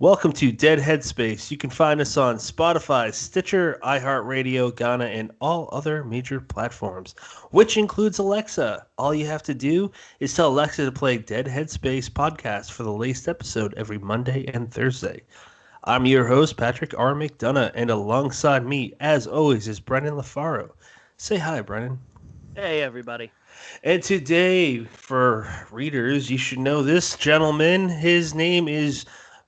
Welcome to Dead Headspace. You can find us on Spotify, Stitcher, iHeartRadio, Ghana, and all other major platforms, which includes Alexa. All you have to do is tell Alexa to play Dead Headspace podcast for the latest episode every Monday and Thursday. I'm your host, Patrick R. McDonough, and alongside me, as always, is Brennan LaFaro. Say hi, Brennan. Hey, everybody. And today, for readers, you should know this gentleman. His name is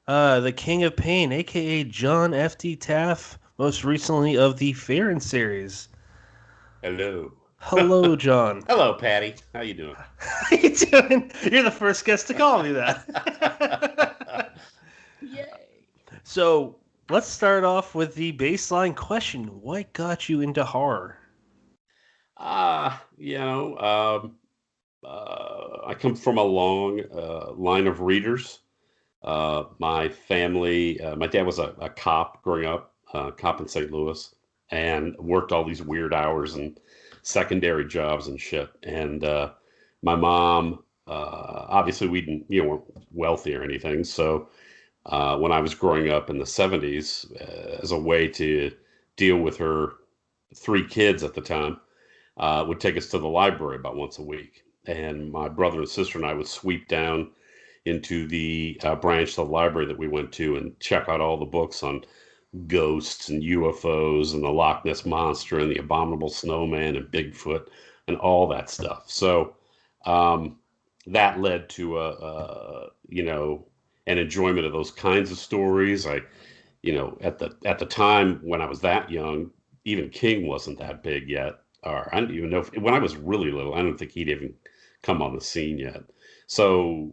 the King of Pain, a.k.a. John F.D. Taff, most recently of the Farron series. Hello. Hello, John. Hello, Patty. How you doing? How you doing? You're the first guest to call me that. Yay. So, let's start off with the baseline question. What got you into horror? I come from a long line of readers. My family, my dad was a cop growing up, cop in St. Louis, and worked all these weird hours and secondary jobs and shit. And my mom, obviously we weren't wealthy or anything. So when I was growing up in the 70s, as a way to deal with her 3 kids at the time, would take us to the library about once a week. And my brother and sister and I would sweep down into the branch of the library that we went to and check out all the books on ghosts and UFOs and the Loch Ness Monster and the Abominable Snowman and Bigfoot and all that stuff. So that led to an enjoyment of those kinds of stories. At the time when I was that young, even King wasn't that big yet. Or I don't even know when I was really little, I don't think he'd even come on the scene yet. So,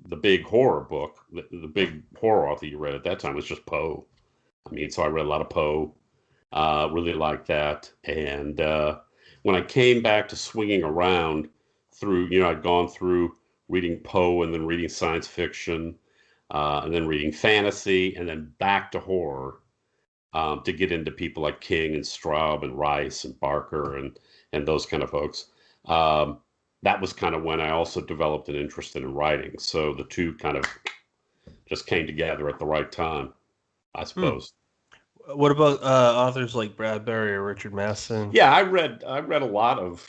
the big horror book, the big horror author you read at that time was just Poe. So I read a lot of Poe, really liked that. And when I came back to swinging around through, I'd gone through reading Poe and then reading science fiction, and then reading fantasy, and then back to horror. To get into people like King and Straub and Rice and Barker and those kind of folks. That was kind of when I also developed an interest in writing. So the two kind of just came together at the right time, I suppose. What about authors like Bradbury or Richard Masson? Yeah, I read a lot of,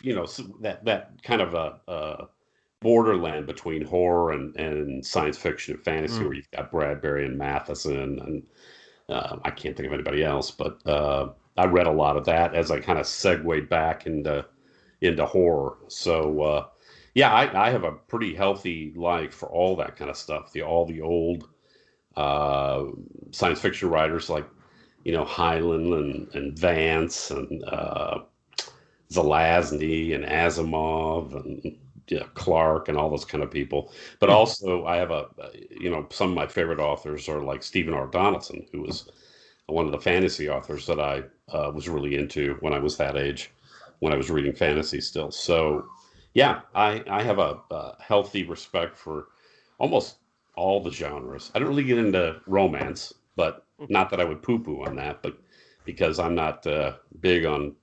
that kind of a borderland between horror and science fiction and fantasy, where you've got Bradbury and Matheson and I can't think of anybody else, but I read a lot of that as I kind of segued back into horror. So I have a pretty healthy like for all that kind of stuff. All the old science fiction writers like Hyland and Vance and Zelazny and Asimov and Clark and all those kind of people. But also I have some of my favorite authors are like Stephen R. Donaldson, who was one of the fantasy authors that I was really into when I was that age, when I was reading fantasy still. So yeah, I have a healthy respect for almost all the genres. I don't really get into romance, but not that I would poo-poo on that, but because I'm not big on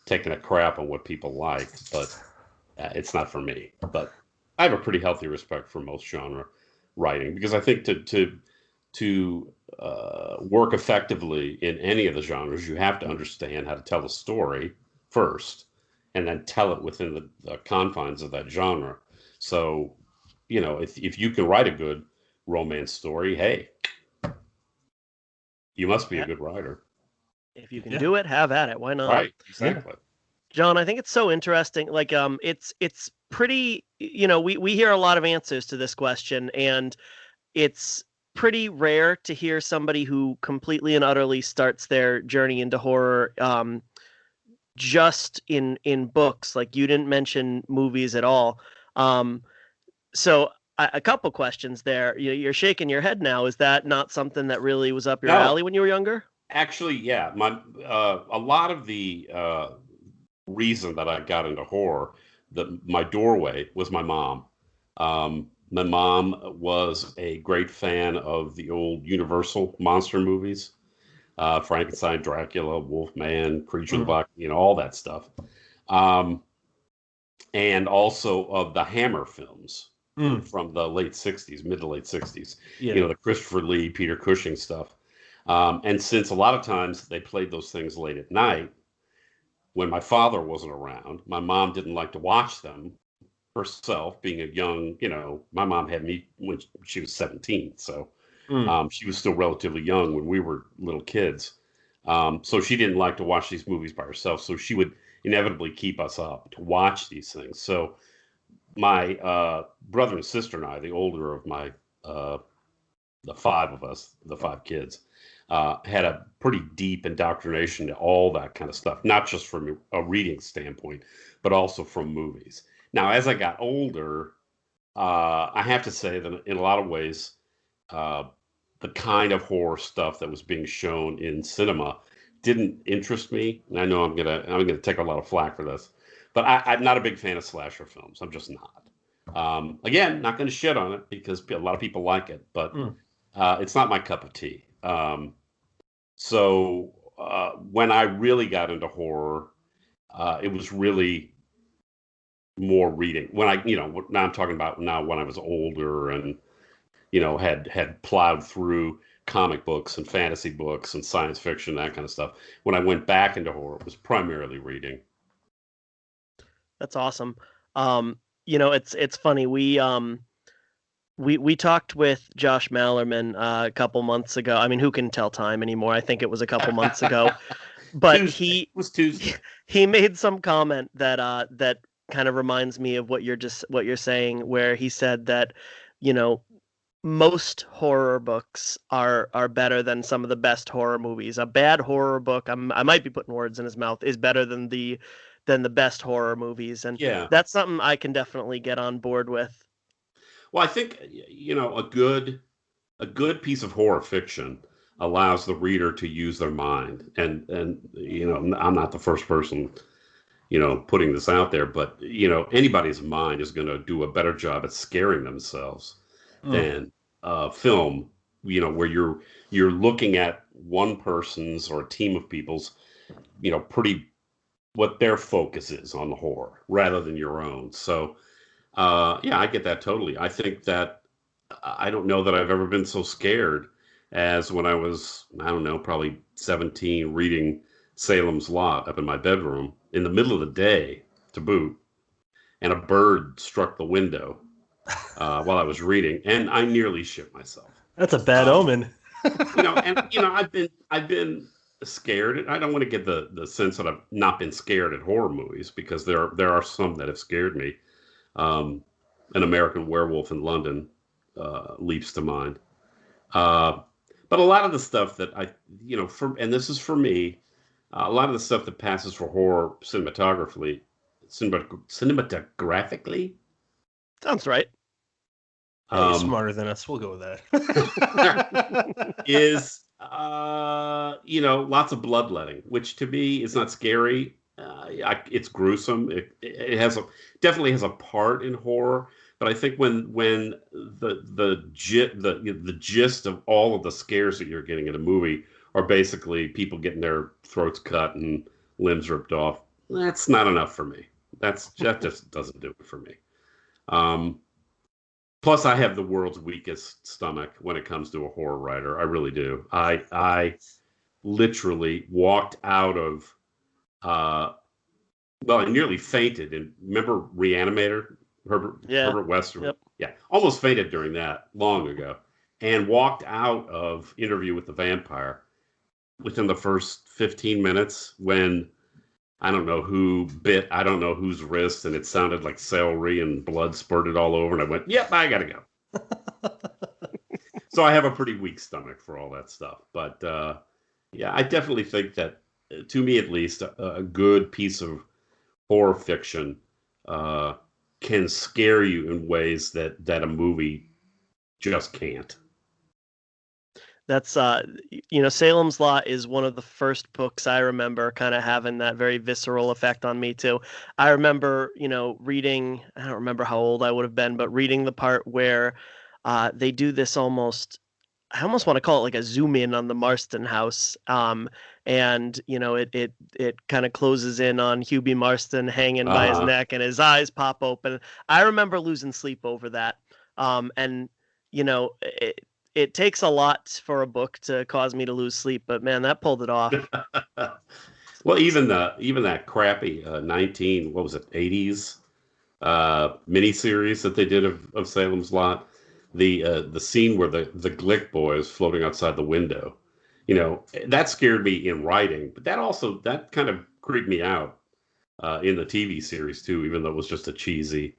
taking a crap on what people like, but it's not for me. But I have a pretty healthy respect for most genre writing, because I think to work effectively in any of the genres, you have to understand how to tell a story first, and then tell it within the confines of that genre. So, if you can write a good romance story, hey, you must be a good writer. If you can do it, have at it. Why not? Right, exactly. John, I think it's so interesting. Like, it's pretty, we hear a lot of answers to this question, and it's pretty rare to hear somebody who completely and utterly starts their journey into horror just in books. Like, you didn't mention movies at all. So a couple questions there. You're shaking your head now. Is that not something that really was up your alley when you were younger? Actually, yeah. A lot of the reason that I got into horror, my doorway was my mom. My mom was a great fan of the old Universal monster movies, Frankenstein, Dracula, Wolfman, Creature of the Black, all that stuff. And also of the Hammer films. from the late 60s, mid to late 60s. Yeah. You know, the Christopher Lee, Peter Cushing stuff. And since a lot of times they played those things late at night, when my father wasn't around, my mom didn't like to watch them herself, being a young, you know, my mom had me when she was 17. So she was still relatively young when we were little kids. So she didn't like to watch these movies by herself. So she would inevitably keep us up to watch these things. So my brother and sister and I, the older of my, the five of us, the five kids, had a pretty deep indoctrination to all that kind of stuff, not just from a reading standpoint, but also from movies. Now, as I got older, I have to say that in a lot of ways, the kind of horror stuff that was being shown in cinema didn't interest me. And I know I'm gonna take a lot of flack for this, but I'm not a big fan of slasher films. I'm just not. Again, not going to shit on it because a lot of people like it, but it's not my cup of tea. So when I really got into horror, it was really more reading. When now I'm talking about now when I was older and had plowed through comic books and fantasy books and science fiction, that kind of stuff. When I went back into horror, it was primarily reading. That's awesome. It's funny. We talked with Josh Mallerman a couple months ago. I mean, who can tell time anymore? I think it was a couple months ago. But Tuesday. It was Tuesday. He made some comment that kind of reminds me of what you're saying, where he said that, most horror books are better than some of the best horror movies. A bad horror book, I might be putting words in his mouth, is better than the best horror movies, and that's something I can definitely get on board with. Well, I think a good piece of horror fiction allows the reader to use their mind, and I'm not the first person putting this out there, but anybody's mind is going to do a better job at scaring themselves than film, where you're looking at one person's or a team of people's, what their focus is on the horror rather than your own. So, I get that totally. I think that I don't know that I've ever been so scared as when I was, I don't know, probably 17, reading Salem's Lot up in my bedroom in the middle of the day to boot, and a bird struck the window while I was reading, and I nearly shit myself. That's a bad omen. I've been scared. I don't want to get the sense that I've not been scared at horror movies, because there are some that have scared me. An American Werewolf in London leaps to mind. But a lot of the stuff that and this is for me, a lot of the stuff that passes for horror cinematographically. Sounds right. You're smarter than us. We'll go with that. Is lots of bloodletting, which to me is not scary. It's gruesome. It definitely has a part in horror, but I think when the gist of all of the scares that you're getting in a movie are basically people getting their throats cut and limbs ripped off, that's not enough for me. That just doesn't do it for me. Plus, I have the world's weakest stomach when it comes to a horror writer. I really do. I literally walked out of, I nearly fainted. And remember Reanimator? Herbert West? Yep. Yeah, almost fainted during that long ago. And walked out of Interview with the Vampire within the first 15 minutes when I don't know who bit, I don't know whose wrist, and it sounded like celery and blood spurted all over. And I went, yep, I got to go. So I have a pretty weak stomach for all that stuff. But I definitely think that, to me at least, a good piece of horror fiction can scare you in ways that a movie just can't. That's Salem's Lot is one of the first books I remember kind of having that very visceral effect on me too. I remember, reading, I don't remember how old I would have been, but reading the part where they do this I almost want to call it like a zoom in on the Marston house. And it kind of closes in on Hubie Marston hanging by his neck and his eyes pop open. I remember losing sleep over that. And it takes a lot for a book to cause me to lose sleep, but man, that pulled it off. Well, even that crappy 19, what was it, 80s miniseries that they did of Salem's Lot, the scene where the Glick boy is floating outside the window, that scared me in writing, but that kind of creeped me out in the TV series too, even though it was just a cheesy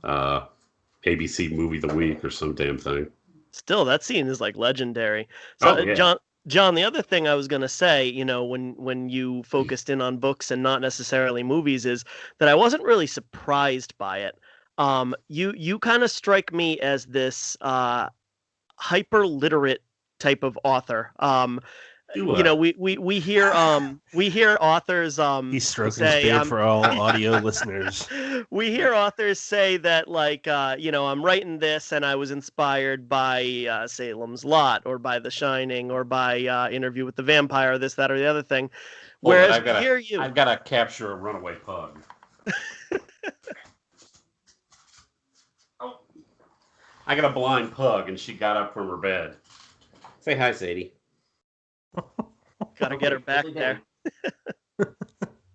ABC movie of the week or some damn thing. Still, that scene is like legendary. So, yeah. John, the other thing I was going to say, when you focused in on books and not necessarily movies, is that I wasn't really surprised by it. You kind of strike me as this hyper literate type of author. We hear authors He's stroking say, his beard for all audio listeners. We hear authors say that, like, I'm writing this and I was inspired by Salem's Lot or by The Shining or by Interview with the Vampire, this, that, or the other thing. Whereas I've got to capture a runaway pug. I got a blind pug, and she got up from her bed. Say hi, Sadie. Gotta get her back there.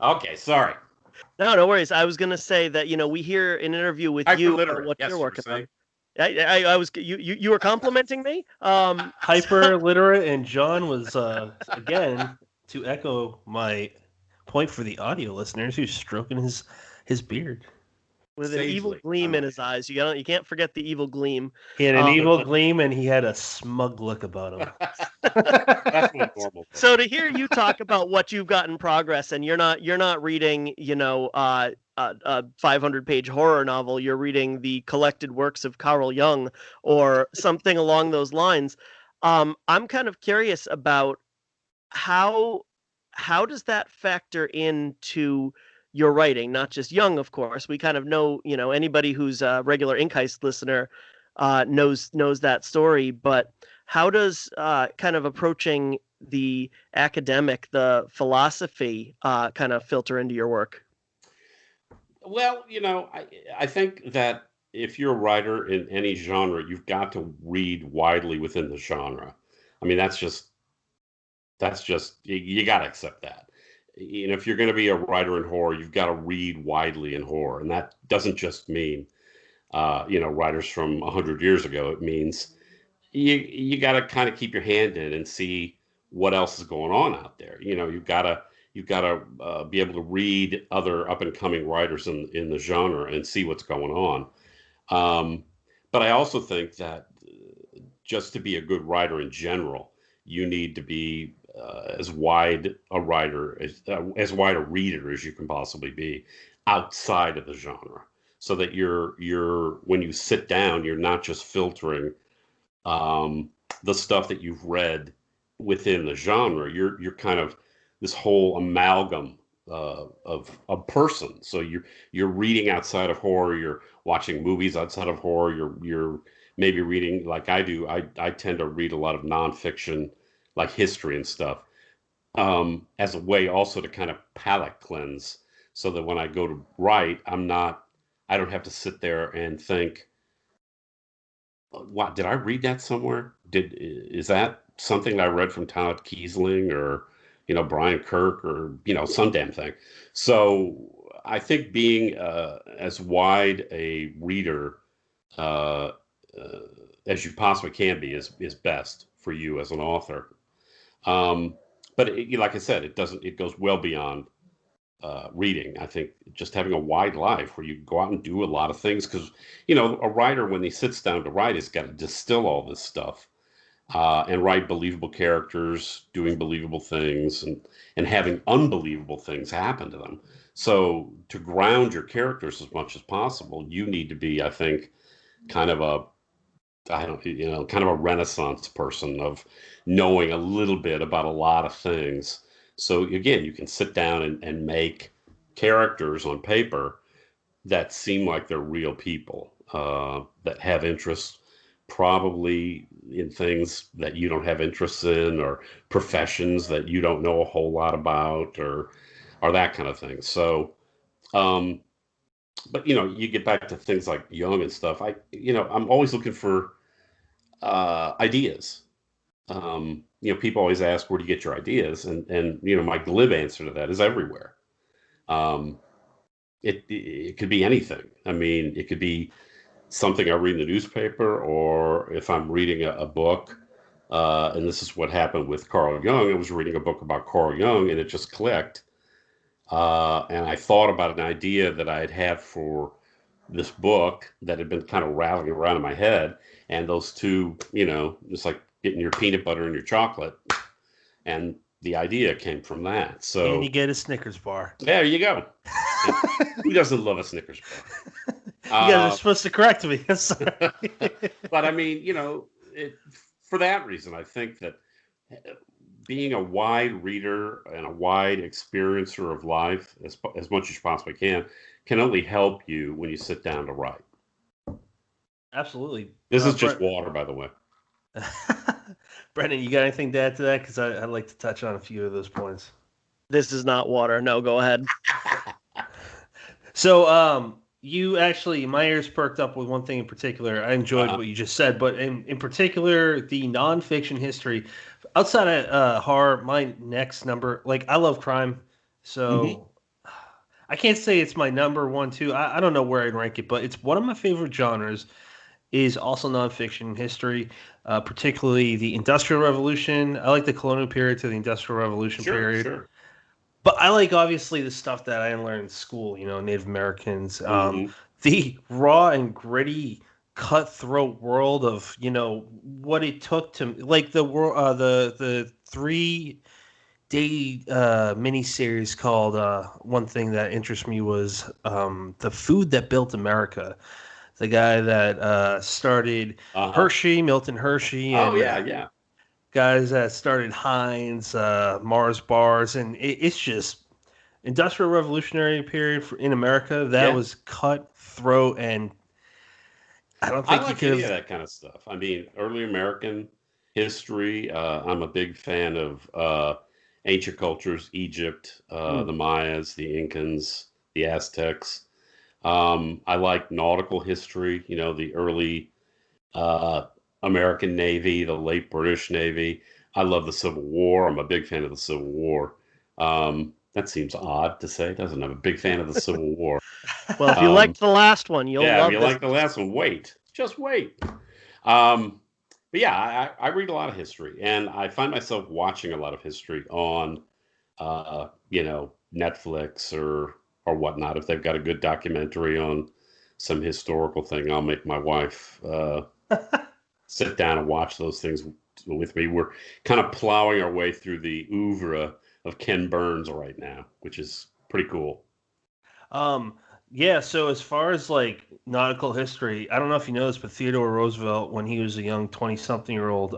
Okay, sorry. No worries. I was gonna say that we hear an interview with you what you're working on. I was you were complimenting me. Hyper literate, and John was again, to echo my point for the audio listeners, who's stroking his beard. With an evil gleam in his eyes. You can't forget the evil gleam. He had an evil gleam, and he had a smug look about him. That's not normal. So to hear you talk about what you've got in progress, and you're not reading, a 500-page horror novel, you're reading the collected works of Carl Jung or something along those lines. I'm kind of curious about how does that factor into your writing, not just Jung, of course. We kind of know, anybody who's a regular Ink Heist listener knows that story. But how does kind of approaching the academic, the philosophy, kind of filter into your work? Well, I think that if you're a writer in any genre, you've got to read widely within the genre. I mean, that's just you got to accept that. If you're going to be a writer in horror, you've got to read widely in horror. And that doesn't just mean, writers from 100 years ago. It means you got to kind of keep your hand in and see what else is going on out there. You've got to be able to read other up and coming writers in the genre and see what's going on. But I also think that just to be a good writer in general, you need to be as wide a writer, as wide a reader as you can possibly be outside of the genre, so that you're when you sit down, you're not just filtering the stuff that you've read within the genre. You're kind of this whole amalgam of a person. So you're reading outside of horror, you're watching movies outside of horror, you're maybe reading, like I do. I tend to read a lot of nonfiction, like history and stuff, as a way also to kind of palate cleanse, so that when I go to write, I don't have to sit there and think, what, did I read that somewhere? Is that something that I read from Todd Kiesling or, Brian Kirk or, some damn thing. So I think being as wide a reader as you possibly can be is best for you as an author. But like I said, it goes well beyond reading. I think just having a wide life where you go out and do a lot of things, because, a writer, when he sits down to write, has got to distill all this stuff and write believable characters, doing believable things, and having unbelievable things happen to them. So to ground your characters as much as possible, you need to be, I think, kind of a Renaissance person of knowing a little bit about a lot of things. So again, you can sit down and make characters on paper that seem like they're real people, that have interests probably in things that you don't have interests in, or professions that you don't know a whole lot about, or that kind of thing. So but you get back to things like Jung and stuff. I'm always looking for ideas. People always ask, where do you get your ideas? And my glib answer to that is everywhere. Um, it could be anything. I mean, it could be something I read in the newspaper, or if I'm reading a book. And this is what happened with Carl Jung. I was reading a book about Carl Jung, and it just clicked. And I thought about an idea that I had had for this book that had been kind of rattling around in my head. And those two, just like getting your peanut butter and your chocolate. And the idea came from that. So, and you get a Snickers bar. There you go. Who doesn't love a Snickers bar? You guys are supposed to correct me. Sorry. But I mean, for that reason, I think that being a wide reader and a wide experiencer of life, as much as you possibly can only help you when you sit down to write. Absolutely. This is just water, by the way. Brendan, you got anything to add to that? Because I'd like to touch on a few of those points. This is not water. No, go ahead. So, you actually, my ears perked up with one thing in particular. I enjoyed what you just said, but in particular, the nonfiction history. Outside of horror, my next number, like, I love crime, so I can't say it's my number one, two. I don't know where I'd rank it, but it's one of my favorite genres. Is also nonfiction history, particularly the Industrial Revolution. I like the colonial period to the Industrial Revolution period. Sure. But I like, obviously, the stuff that I learned in school, Native Americans. The raw and gritty, cutthroat world of, what it took to, like, the 3-day miniseries called, one thing that interests me was The Food That Built America. The guy that started Hershey, Milton Hershey. And, yeah. Guys that started Heinz, Mars Bars, and it's just Industrial Revolutionary period in America. That was cutthroat, and I don't think you could have that kind of stuff. I mean, early American history. I'm a big fan of ancient cultures: Egypt, the Mayas, the Incans, the Aztecs. I like nautical history, the early American Navy, the late British Navy. I love the Civil War. I'm a big fan of the Civil War. That seems odd to say, doesn't it? I'm a big fan of the Civil War. Well, if you liked the last one, you'll love if you like the last one, wait. Just wait. But yeah, I read a lot of history, and I find myself watching a lot of history on, Netflix or whatnot. If they've got a good documentary on some historical thing, I'll make my wife sit down and watch those things with me. We're kind of plowing our way through the oeuvre of Ken Burns right now, which is pretty cool. Yeah, so as far as like nautical history, I don't know if you know this, but Theodore Roosevelt, when he was a young 20-something-year-old,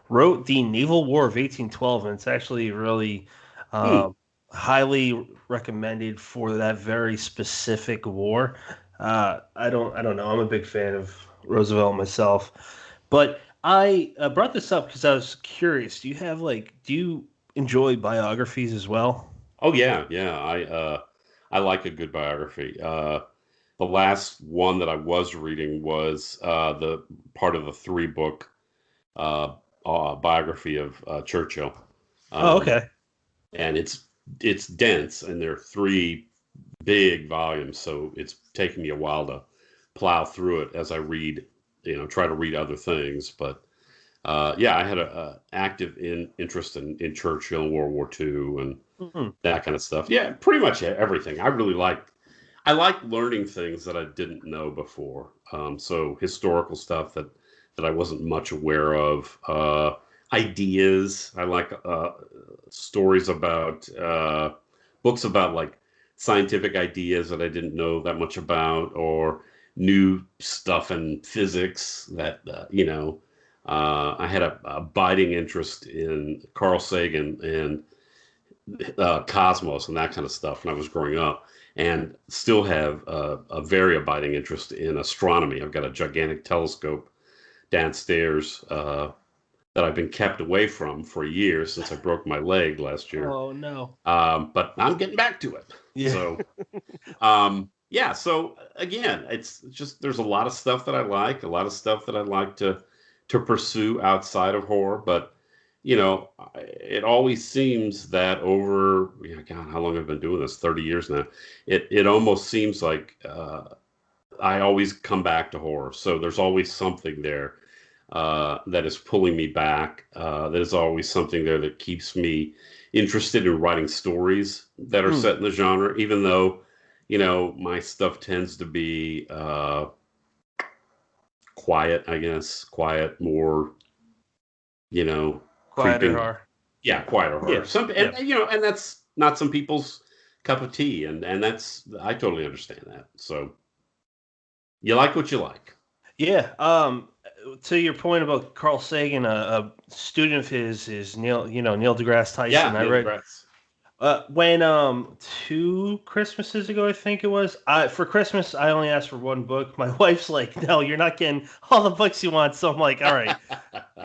wrote the Naval War of 1812, and it's actually really highly recommended for that very specific war. I don't know. I'm a big fan of Roosevelt myself, but I brought this up because I was curious. Do you enjoy biographies as well? Oh yeah. I like a good biography. The last one that I was reading was the part of the 3-book biography of Churchill. Okay. And it's dense, and there are 3 big volumes, so it's taking me a while to plow through it as I read, try to read other things. But I had a active interest in Churchill and World War II and that kind of stuff. Yeah, pretty much everything. I like learning things that I didn't know before. So historical stuff that I wasn't much aware of. Ideas. I like stories about books about like scientific ideas that I didn't know that much about, or new stuff in physics that I had a abiding interest in Carl Sagan and cosmos and that kind of stuff when I was growing up, and still have a very abiding interest in astronomy. I've got a gigantic telescope downstairs that I've been kept away from for years since I broke my leg last year. Oh no! But I'm getting back to it. Yeah. So, Yeah, so again, it's just there's a lot of stuff that I like, a lot of stuff that I'd like to pursue outside of horror, but it always seems that over, yeah, God, how long have I been doing this? 30 years now. It almost seems like I always come back to horror. So there's always something there that is pulling me back. There's always something there that keeps me interested in writing stories that are Hmm. set in the genre, even though, my stuff tends to be quiet, I guess, quiet, more, Quieter creeping. horror. Yeah, quieter horror. Yeah. Some, Yeah. and that's not some people's cup of tea, and that's I totally understand that. So you like what you like. Yeah. To your point about Carl Sagan, a student of his is Neil deGrasse Yeah, Tyson. I Neil read deGrasse. when 2 Christmases ago, I think it was. For Christmas, I only asked for one book. My wife's like, "No, you're not getting all the books you want." So I'm like, "All right,"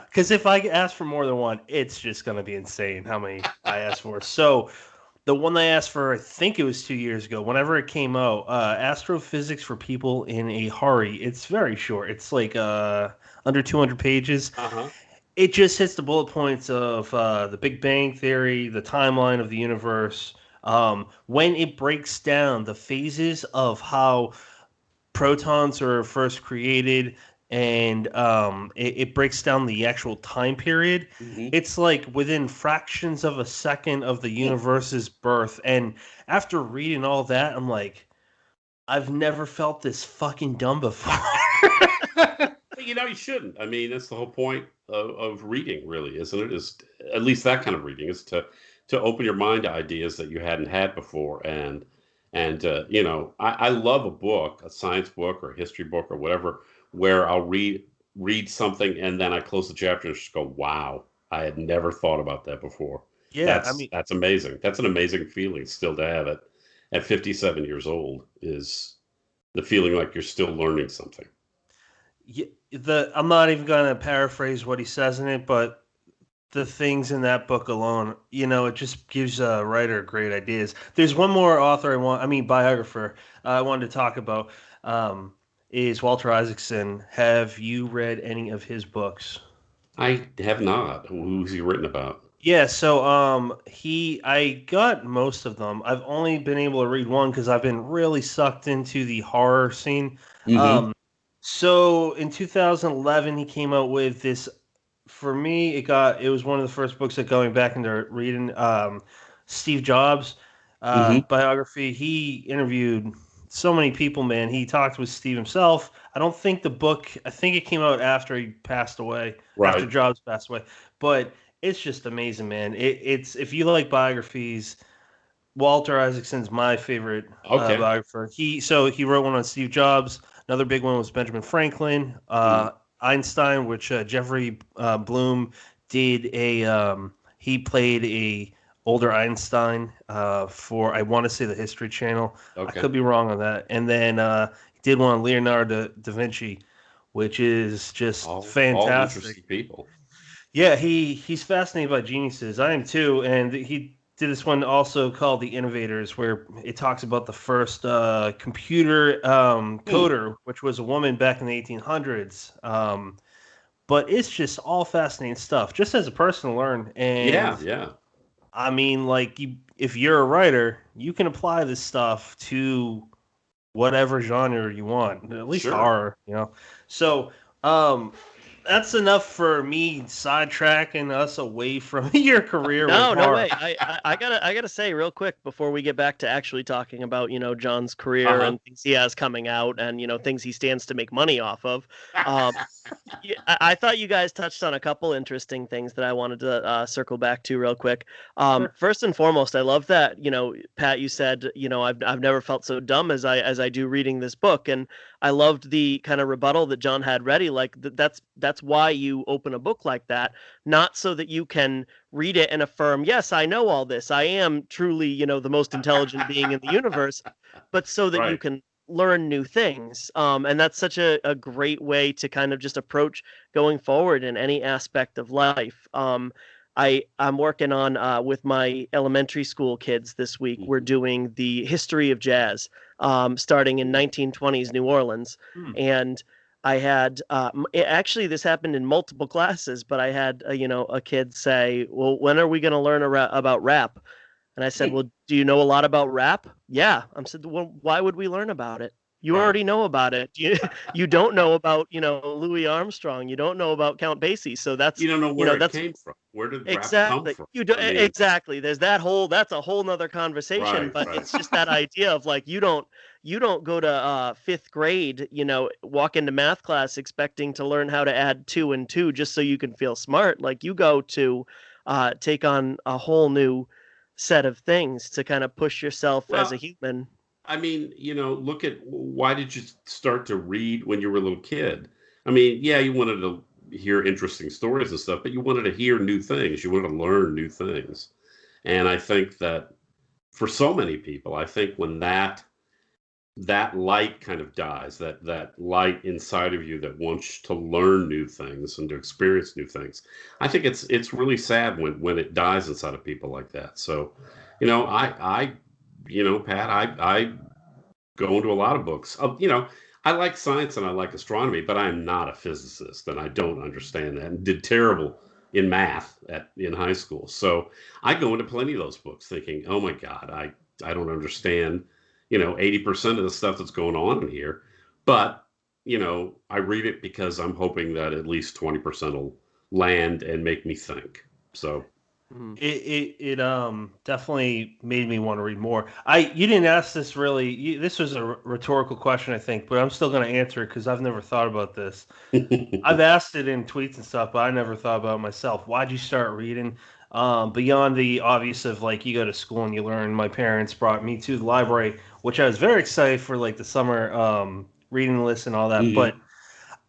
because if I ask for more than one, it's just gonna be insane how many I ask for. So the one I asked for, I think it was 2 years ago, whenever it came out, Astrophysics for People in a Hurry. It's very short. It's like under 200 pages. Uh-huh. It just hits the bullet points of the Big Bang Theory, the timeline of the universe. When it breaks down the phases of how protons are first created, and it breaks down the actual time period. Hmm. It's like within fractions of a second of the universe's birth. And after reading all that, I'm like, I've never felt this fucking dumb before. But you shouldn't. I mean, that's the whole point of reading, really, isn't it? Is at least that kind of reading is to open your mind to ideas that you hadn't had before. And I love a book, a science book or a history book or whatever, where I'll read something and then I close the chapter and just go, "Wow, I had never thought about that before." Yeah, I That's mean, that's amazing. That's an amazing feeling still to have it at 57 years old, is the feeling like you're still learning something. I'm not even gonna paraphrase what he says in it, but the things in that book alone, it just gives a writer great ideas. There's one more author biographer I wanted to talk about, um, is Walter Isaacson. Have you read any of his books? I have not. Who's he written about? Yeah, so I got most of them. I've only been able to read one because I've been really sucked into the horror scene. Hmm. Um, so in 2011, he came out with this. For me, it was one of the first books that going back into reading Steve Jobs Hmm. biography. He interviewed so many people, man. He talked with Steve himself. I think it came out after he passed away, after Right. Jobs passed away. But it's just amazing, man. It's if you like biographies, Walter Isaacson's my favorite Okay. biographer. He wrote one on Steve Jobs. Another big one was Benjamin Franklin, Mm. Einstein, which Jeffrey Bloom did he played a older Einstein for, I want to say, the History Channel. I Okay. could be wrong on that. And then he did one on Leonardo da Vinci, which is just All fantastic. interesting people. Yeah, he's fascinated by geniuses. I am too, and he did this one also called The Innovators, where it talks about the first computer Hmm. coder, which was a woman back in the 1800s. But it's just all fascinating stuff, just as a person to learn. And Yeah. Yeah. I mean, like, if you're a writer, you can apply this stuff to whatever genre you want, at least Sure. horror. So, um, that's enough for me sidetracking us away from your career with No, no horror. way. I gotta say real quick before we get back to actually talking about John's career Uh and things he has coming out and things he stands to make money off of. Um, huh. yeah, I thought you guys touched on a couple interesting things that I wanted to circle back to real quick. Sure. First and foremost, I love that Pat, you said I've never felt so dumb as I do reading this book, and I loved the kind of rebuttal that John had ready. Like that's why you open a book like that, not so that you can read it and affirm, yes, I know all this. I am truly the most intelligent being in the universe, but so that you Right. can learn new things. And that's such a great way to kind of just approach going forward in any aspect of life. I'm working on with my elementary school kids this week. We're doing the history of jazz, starting in 1920s New Orleans, and I had actually this happened in multiple classes, but I had a kid say, "Well, when are we going to learn about rap?" And I said, "Well, do you know a lot about rap?" "Yeah." I said, "Well, why would we learn about it? You already know about it. You don't know about Louis Armstrong. You don't know about Count Basie. So that's You don't know where it that's came from. Where did rap come exactly from? exactly. There's that's a whole nother conversation. Right, But right. it's just that idea of like you don't go to fifth grade, walk into math class expecting to learn how to add 2 and 2 just so you can feel smart. Like you go to take on a whole new set of things to kind of push yourself as a Well, human. I mean, look at why did you start to read when you were a little kid? I mean, yeah, you wanted to hear interesting stories and stuff, but you wanted to hear new things. You wanted to learn new things. And I think that for so many people, I think when that light kind of dies, that light inside of you that wants to learn new things and to experience new things, I think it's really sad when it dies inside of people like that. So, I Pat, I go into a lot of books. I like science and I like astronomy, but I'm not a physicist and I don't understand that and did terrible in math in high school. So I go into plenty of those books thinking, oh my God, I don't understand, 80% of the stuff that's going on in here. But, I read it because I'm hoping that at least 20% will land and make me think. So It definitely made me want to read more. You didn't ask this really. This was a rhetorical question, I think, but I'm still going to answer it because I've never thought about this. I've asked it in tweets and stuff, but I never thought about it myself. Why'd you start reading? Beyond the obvious of like you go to school and you learn. My parents brought me to the library, which I was very excited for, like the summer reading list and all that. But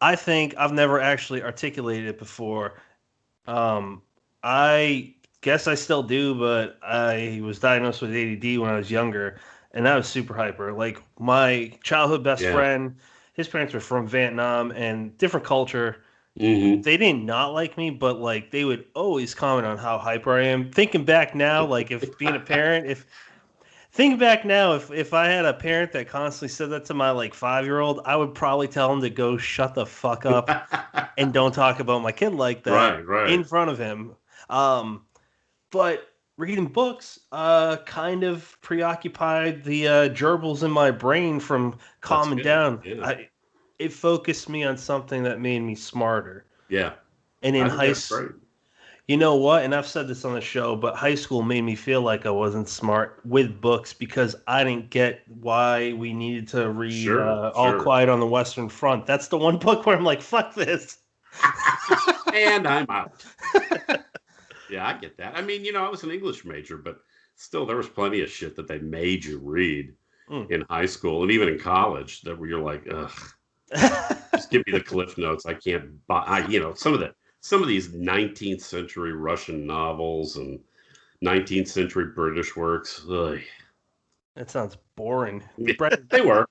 I think I've never actually articulated it before. I guess I still do, but I was diagnosed with ADD when I was younger, and I was super hyper. Like my childhood best Yeah. friend, his parents were from Vietnam and different culture. Hmm. They did not like me, but like they would always comment on how hyper I am. Thinking back now, like if being a parent, if thinking back now, if I had a parent that constantly said that to my like 5-year-old, I would probably tell him to go shut the fuck up and don't talk about my kid like that Right. in front of him. Um, but reading books kind of preoccupied the gerbils in my brain from That's calming good. down. Yeah. It focused me on something that made me smarter. Yeah. And I in think that's great. you know what? And I've said this on the show, but high school made me feel like I wasn't smart with books because I didn't get why we needed to read All Sure. Quiet on the Western Front. That's the one book where I'm like, fuck this. And I'm out. Yeah, I get that. I mean, I was an English major, but still, there was plenty of shit that they made you read in high school and even in college that where you're like, ugh, just give me the cliff notes. I can't buy. Some of these 19th century Russian novels and 19th century British works. Ugh. That sounds boring. They were.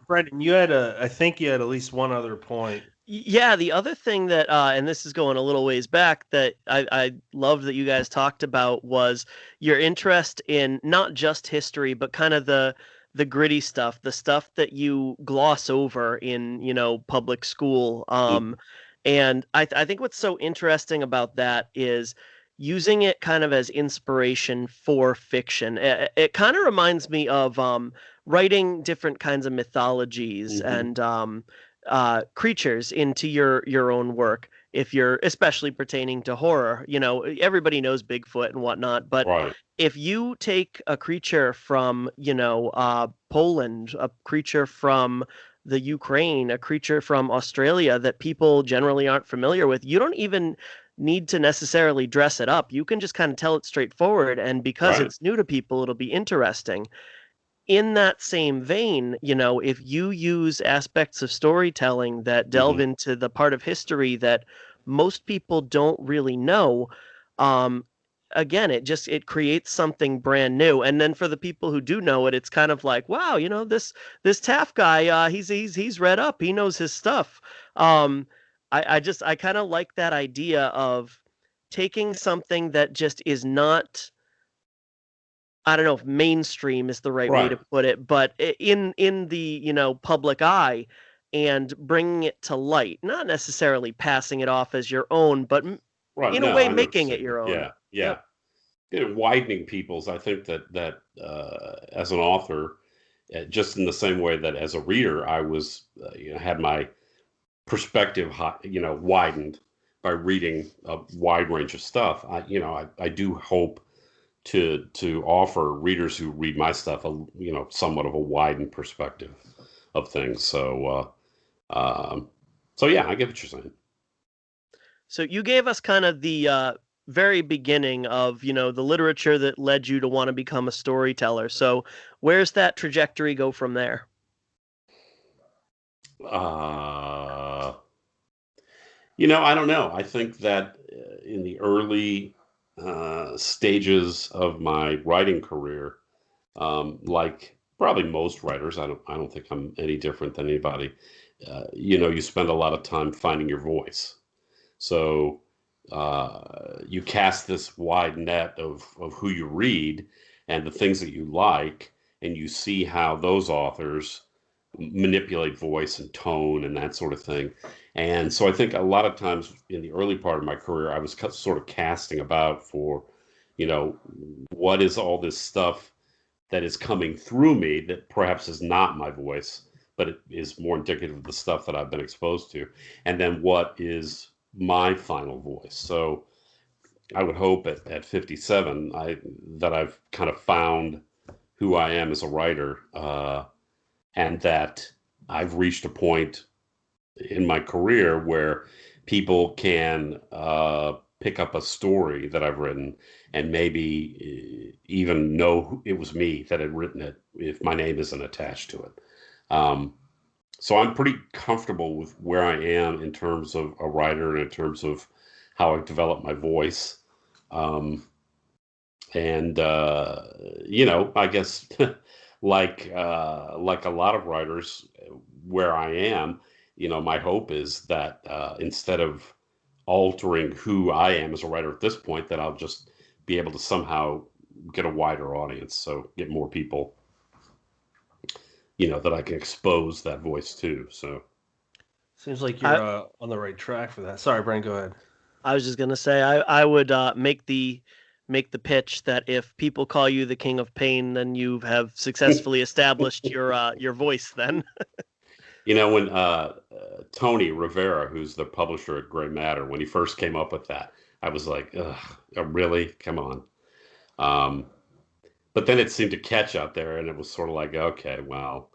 Brendan, I think you had at least one other point. Yeah, the other thing that, and this is going a little ways back, that I loved that you guys talked about was your interest in not just history, but kind of the gritty stuff, the stuff that you gloss over in, public school. And I think what's so interesting about that is using it kind of as inspiration for fiction. It kind of reminds me of writing different kinds of mythologies and creatures into your own work. If you're especially pertaining to horror, everybody knows Bigfoot and whatnot, but Right. if you take a creature from Poland, a creature from the Ukraine, a creature from Australia that people generally aren't familiar with, you don't even need to necessarily dress it up. You can just kind of tell it straightforward, and because Right. it's new to people, it'll be interesting. In that same vein, if you use aspects of storytelling that delve into the part of history that most people don't really know, um, again, it creates something brand new. And then for the people who do know it, it's kind of like, wow, this Taff guy, he's read up, he knows his stuff. I kind of like that idea of taking something that just is not, I don't know if mainstream is the right way to Right. put it, but in the public eye, and bringing it to light, not necessarily passing it off as your own, but Right. in a No, way I know what you're making it saying. your own. Yeah. Yeah. Yep. Widening people's. I think that as an author, just in the same way that as a reader, I was had my perspective widened by reading a wide range of stuff. I do hope to offer readers who read my stuff somewhat of a widened perspective of things. So yeah, I get what you're saying. So you gave us kind of the very beginning of the literature that led you to want to become a storyteller. So where's that trajectory go from there? Uh, I don't know. I think that in the early stages of my writing career, like probably most writers, I don't think I'm any different than anybody. You spend a lot of time finding your voice. So you cast this wide net of who you read and the things that you like, and you see how those authors manipulate voice and tone and that sort of thing. And so I think a lot of times in the early part of my career, I was sort of casting about for, what is all this stuff that is coming through me that perhaps is not my voice, but it is more indicative of the stuff that I've been exposed to. And then what is my final voice? So I would hope at 57, that I've kind of found who I am as a writer, and that I've reached a point in my career where people can pick up a story that I've written and maybe even know it was me that had written it if my name isn't attached to it. So I'm pretty comfortable with where I am in terms of a writer and in terms of how I develop my voice. And I guess like a lot of writers, where I am, my hope is that instead of altering who I am as a writer at this point, that I'll just be able to somehow get a wider audience, so get more people, that I can expose that voice to. So Seems like I, you're on the right track for that. Sorry, Brian, go ahead. I was just gonna say I would make the pitch that if people call you the King of Pain, then you have successfully established your voice. Then when Tony Rivera, who's the publisher at Gray Matter, when he first came up with that, I was like, ugh, really? Come on. But then it seemed to catch out there, and it was sort of like, okay, well,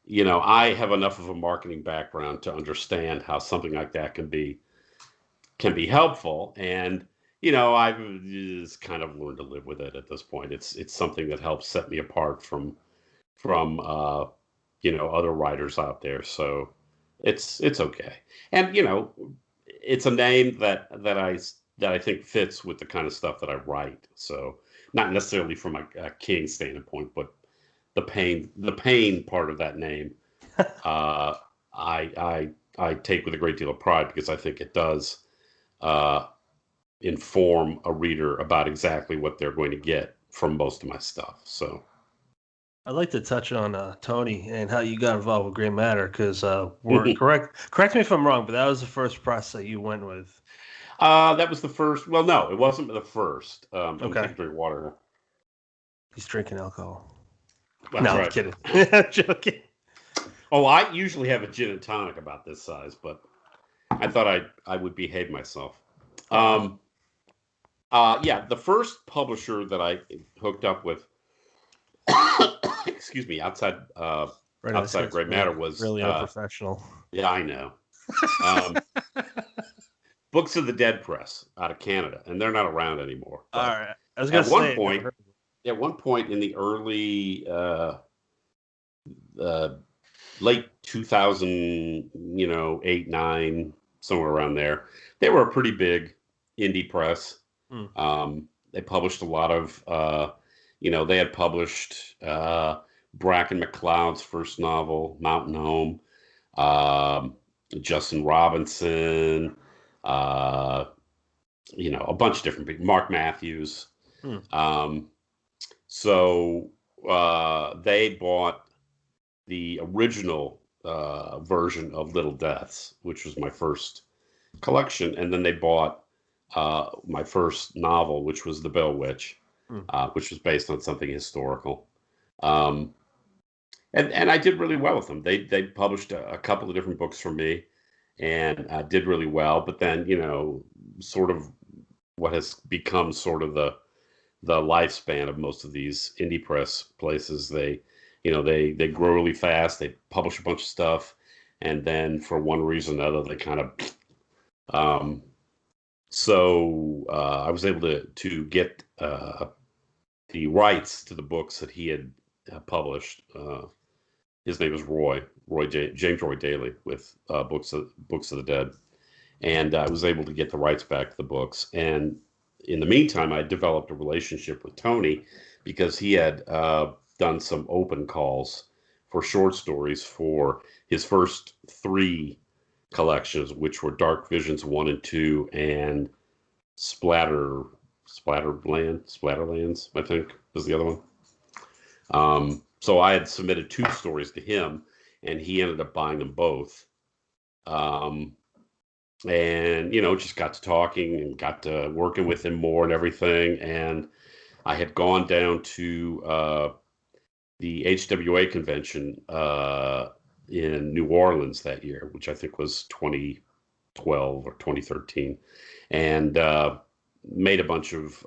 I have enough of a marketing background to understand how something like that can be helpful, and I've just kind of learned to live with it at this point. It's something that helps set me apart from other writers out there, so it's okay. And it's a name that I think fits with the kind of stuff that I write. So not necessarily from a king standpoint, but the pain part of that name, uh, I take with a great deal of pride, because I think it does uh, inform a reader about exactly what they're going to get from most of my stuff. So I'd like to touch on Tony and how you got involved with Gray Matter, because we're correct. Correct me if I'm wrong, but that was the first press that you went with. that was the first. Well, no, it wasn't the first. I'm Okay. taking a drink of water. He's drinking alcohol. That's No, I'm right. kidding. I'm joking. Oh, I usually have a gin and tonic about this size, but I thought I would behave myself. Yeah, the first publisher that I hooked up with, excuse me, outside outside of Gray Matter was really unprofessional. Yeah, I know. Um, Books of the Dead Press out of Canada, and they're not around anymore. All right. I was gonna At one say point, in the early late 2000, 8, 9, somewhere around there, they were a pretty big indie press. They published a lot of, they had published Bracken McCloud's first novel, Mountain Home, Justin Robinson, a bunch of different people. Mark Matthews. Hmm. So they bought the original version of Little Deaths, which was my first collection, and then they bought my first novel, which was The Bell Witch, which was based on something historical. And I did really well with them. They published a couple of different books for me, and did really well. But then, sort of what has become sort of the lifespan of most of these indie press places, they grow really fast. They publish a bunch of stuff, and then for one reason or another, they kind of. So I was able to get the rights to the books that he had published. His name is James Roy Daly with Books of the Dead, and I was able to get the rights back to the books. And in the meantime, I developed a relationship with Tony because he had done some open calls for short stories for his first 3 collections, which were Dark Visions 1 and 2 and Splatterlands, I think was the other one. So I had submitted 2 stories to him, and he ended up buying them both. And just got to talking and got to working with him more and everything. And I had gone down to the HWA convention in New Orleans that year, which I think was 2012 or 2013, and made a bunch of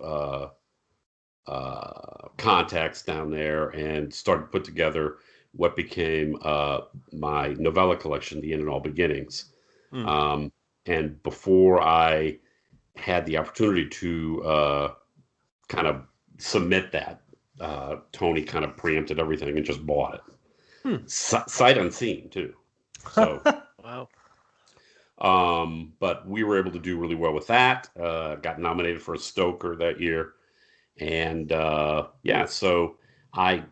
contacts down there and started to put together what became my novella collection, The End and All Beginnings. And before I had the opportunity to kind of submit that, Tony kind of preempted everything and just bought it. Sight unseen, too. So, wow. But we were able to do really well with that. Got nominated for a Stoker that year. And so I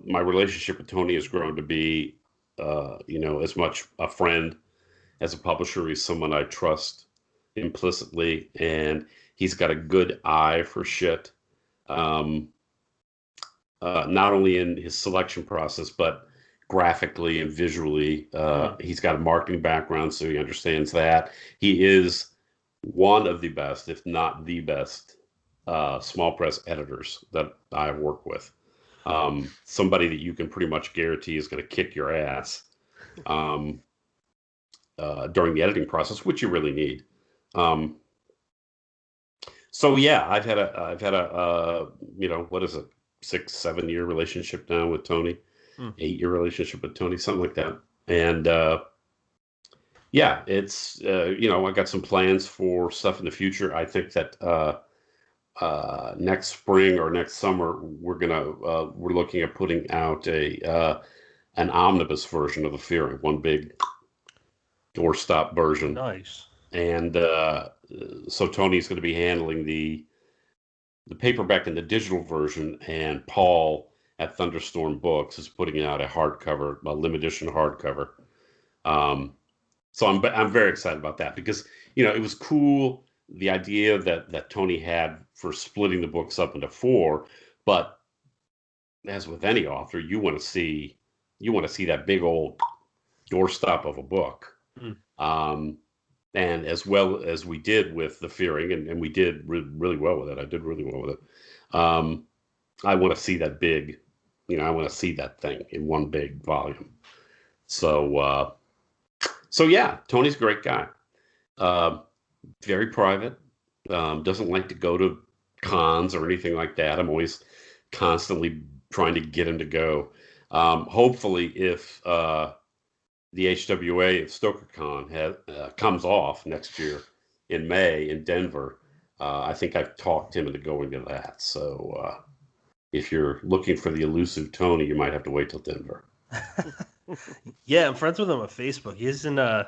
my relationship with Tony has grown to be, as much a friend as a publisher. He's someone I trust implicitly, and he's got a good eye for shit. Not only in his selection process, but graphically and visually. He's got a marketing background, so he understands that. He is one of the best, if not the best, small press editors that I've worked with. Somebody that you can pretty much guarantee is going to kick your ass during the editing process, which you really need. So yeah, I've had a what is it, 6-7 year relationship now with Tony, 8-year relationship with Tony, something like that. And yeah, it's I got some plans for stuff in the future. I think that next spring or next summer we're looking at putting out an omnibus version of The Fearing, one big doorstop version. Nice. And so Tony's going to be handling the paperback and the digital version, and Paul at Thunderstorm Books is putting out a limited edition hardcover. So I'm very excited about that because it was cool, the idea that Tony had for splitting the books up into 4, but as with any author, you want to see that big old doorstop of a book. And as well as we did with The Fearing, and we did really well with it. I did really well with it. I want to see that big, I want to see that thing in one big volume. So yeah, Tony's a great guy. Very private. Doesn't like to go to cons or anything like that. I'm always constantly trying to get him to go. Hopefully, if the HWA at StokerCon comes off next year in May in Denver, I think I've talked him into going to that. So if you're looking for the elusive Tony, you might have to wait till Denver. Yeah, I'm friends with him on Facebook. He isn't. I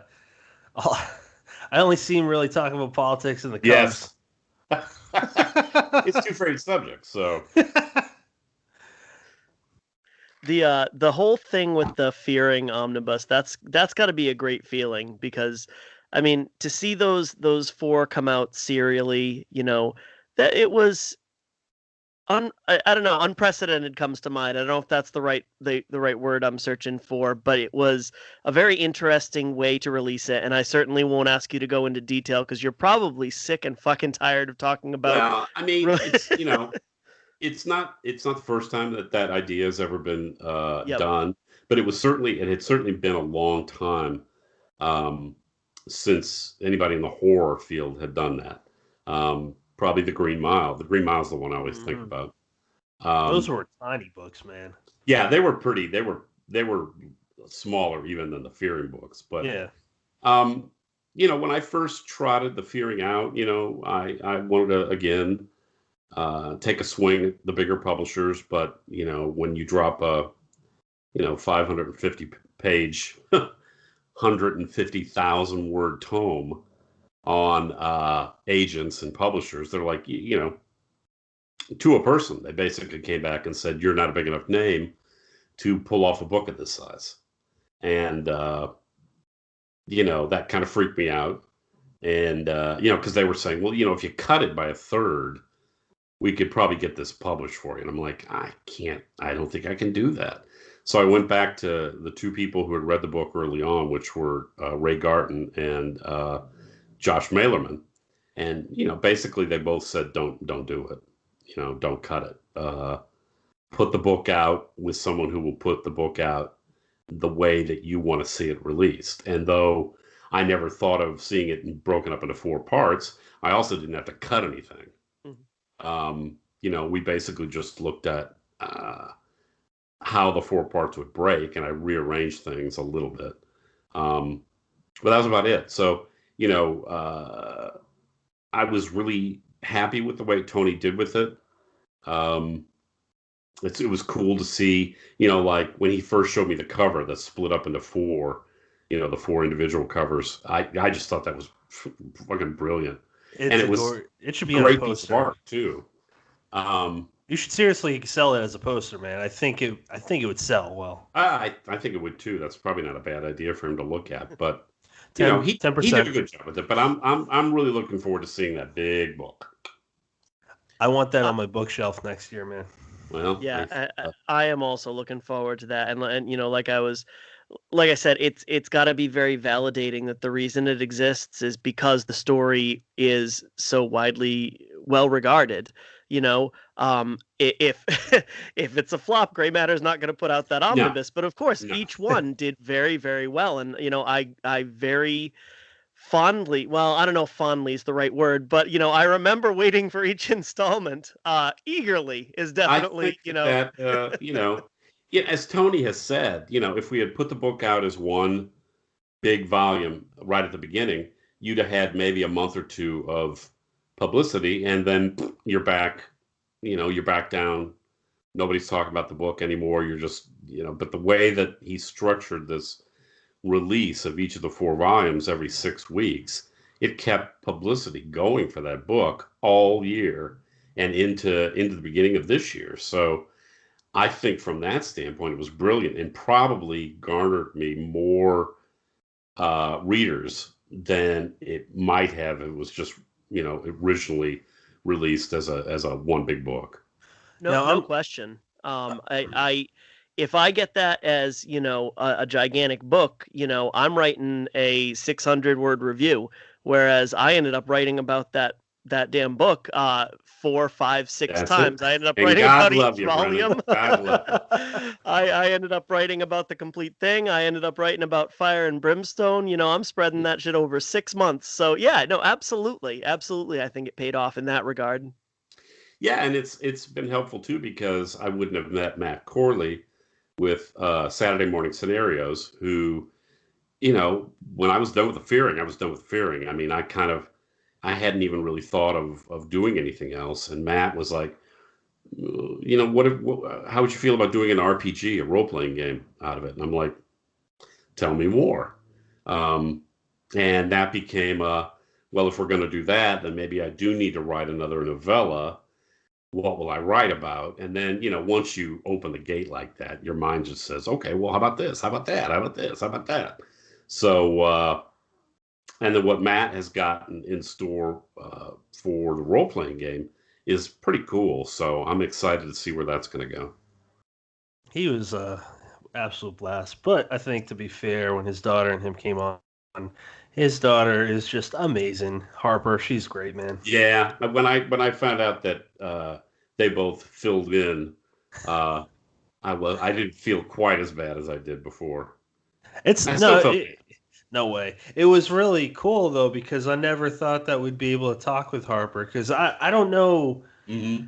only see him really talking about politics in the Cubs. Yes. It's 2 favorite subjects, so. The whole thing with the Fearing omnibus, that's got to be a great feeling because I mean, to see those four come out serially, that it was I don't know, unprecedented comes to mind. I don't know if that's the right word I'm searching for, but it was a very interesting way to release it, and I certainly won't ask you to go into detail because you're probably sick and fucking tired of talking about. Well, I mean, it's it's not the first time that idea has ever been Yep. done, but it had certainly been a long time um, since anybody in the horror field had done that. Probably the Green Mile. The Green Mile is the one I always think about. Those were tiny books, man. Yeah, they were pretty. They were smaller even than the Fearing books. But Yeah. when I first trotted the Fearing out, I wanted to again take a swing at the bigger publishers. But when you drop a 550 page, 150,000 word tome on agents and publishers, they're like, to a person, they basically came back and said, "You're not a big enough name to pull off a book of this size." And, that kind of freaked me out. And, because they were saying, well, if you cut it by a third, we could probably get this published for you. And I'm like, I don't think I can do that. So I went back to the two people who had read the book early on, which were Ray Garton and Josh Mailerman. And, basically they both said, don't do it. Don't cut it. Put the book out with someone who will put the book out the way that you want to see it released. And though I never thought of seeing it broken up into 4 parts, I also didn't have to cut anything. We basically just looked at how the 4 parts would break, and I rearranged things a little bit. But that was about it. So, I was really happy with the way Tony did with it. It was cool to see, like when he first showed me the cover that's split up into 4, the 4 individual covers. I just thought that was fucking brilliant. It should be on a great poster. piece of art too. You should seriously sell it as a poster, man. I think it would sell well. I think it would too. That's probably not a bad idea for him to look at, but he 10%. He did a good job with it. But I'm really looking forward to seeing that big book. I want that on my bookshelf next year, man. Well, yeah, I am also looking forward to that, and like I said, it's got to be very validating that the reason it exists is because the story is so widely well regarded. If if it's a flop, Gray Matter's not going to put out that omnibus, but of course each one did very, very well, and I very fondly, well, I don't know if fondly is the right word, but I remember waiting for each installment eagerly is definitely as Tony has said, if we had put the book out as one big volume right at the beginning, you'd have had maybe a month or 2 of publicity, and then you're back down. Nobody's talking about the book anymore. You're just, but the way that he structured this release of each of the 4 volumes every 6 weeks, it kept publicity going for that book all year and into the beginning of this year. So I think from that standpoint, it was brilliant and probably garnered me more readers than it might have if it was just, originally released as a one big book. No question. If I get that as, a gigantic book, I'm writing a 600-word review, whereas I ended up writing about that damn book 4, 5, 6 times. I ended up writing about each volume. I ended up writing about the complete thing. I ended up writing about Fire and Brimstone. I'm spreading that shit over 6 months. So yeah, no, absolutely. I think it paid off in that regard. Yeah, and it's been helpful too, because I wouldn't have met Matt Corley with Saturday Morning Scenarios, who, when I was done with the Fearing, I was done with Fearing. I mean, I hadn't even really thought of doing anything else. And Matt was like, how would you feel about doing an RPG, a role-playing game out of it? And I'm like, tell me more. And that became well, if we're going to do that, then maybe I do need to write another novella. What will I write about? And then, once you open the gate like that, your mind just says, okay, well, how about this? How about that? How about this? How about that? So And then what Matt has gotten in store for the role playing game is pretty cool. So I'm excited to see where that's going to go. He was absolute blast. But I think, to be fair, when his daughter and him came on, his daughter is just amazing. Harper, she's great, man. Yeah, when I found out that they both filled in, I didn't feel quite as bad as I did before. It's I still no, felt no way. It was really cool though, because I never thought that we'd be able to talk with Harper, because I don't know. mm-hmm.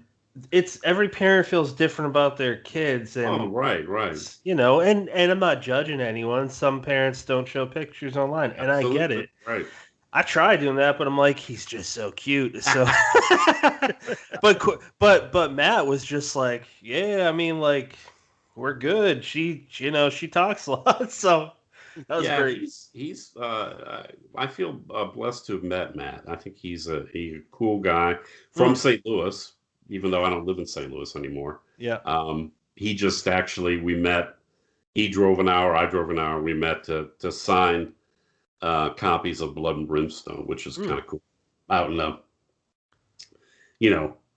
It's every parent feels different about their kids, Oh, and right. and I'm not judging anyone. Some parents don't show pictures online, and I get Absolutely. it. Right. I tried doing that, but I'm like, he's just so cute. So, but Matt was just like, yeah, I mean, like, we're good. She talks a lot, so that was great. He's I feel blessed to have met Matt. I think he's a cool guy from St. Louis, even though I don't live in St. Louis anymore. Yeah. He just actually, we met. He drove an hour, I drove an hour. We met to sign copies of Blood and Brimstone, which is kind of cool. Out in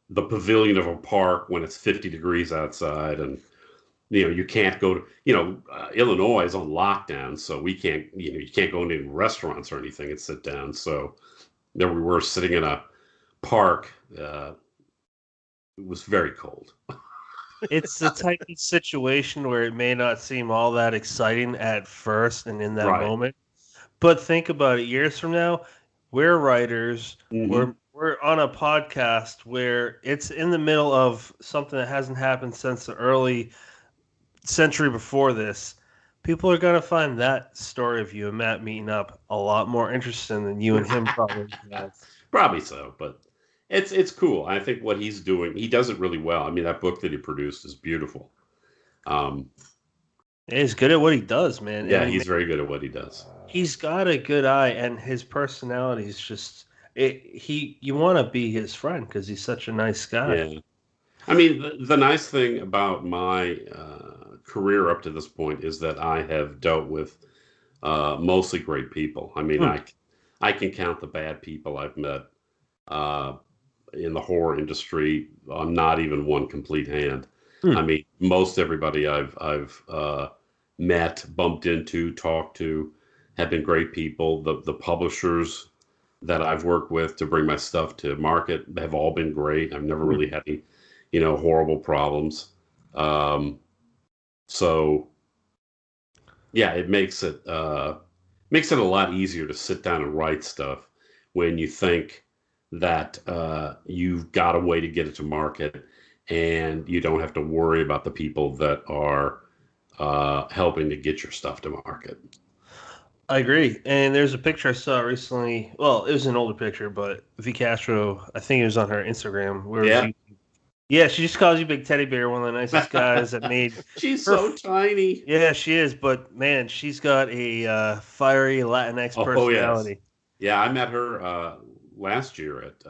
the pavilion of a park when it's 50 degrees outside, and you can't go to, Illinois is on lockdown, so we can't, you can't go into restaurants or anything and sit down. So there we were sitting in a park. It was very cold. It's the type of situation where it may not seem all that exciting at first and in that moment. But think about it, years from now, we're writers, we're on a podcast where it's in the middle of something that hasn't happened since the early century before this. People are going to find that story of you and Matt meeting up a lot more interesting than you and him probably have. Probably so, but it's cool. I think what he's doing, he does it really well. I mean, that book that he produced is beautiful. He's good at what he does, man. Yeah, he's very good at what he does. He's got a good eye, and his personality is just you want to be his friend because he's such a nice guy. Yeah. I mean, the nice thing about my career up to this point is that I have dealt with mostly great people. I mean, I can count the bad people I've met in the horror industry on not even one complete hand. I mean, most everybody I've met, bumped into, talked to, have been great people. The publishers that I've worked with to bring my stuff to market have all been great. I've never really had any, horrible problems. So yeah, it makes it a lot easier to sit down and write stuff when you think that you've got a way to get it to market and you don't have to worry about the people that are helping to get your stuff to market. I agree. And there's a picture I saw recently. Well, it was an older picture, but V Castro, I think it was on her Instagram. Yeah, she just calls you Big Teddy Bear, one of the nicest guys that made. She's so tiny. Yeah, she is. But man, she's got a fiery Latinx personality. Yes. Yeah, I met her last year at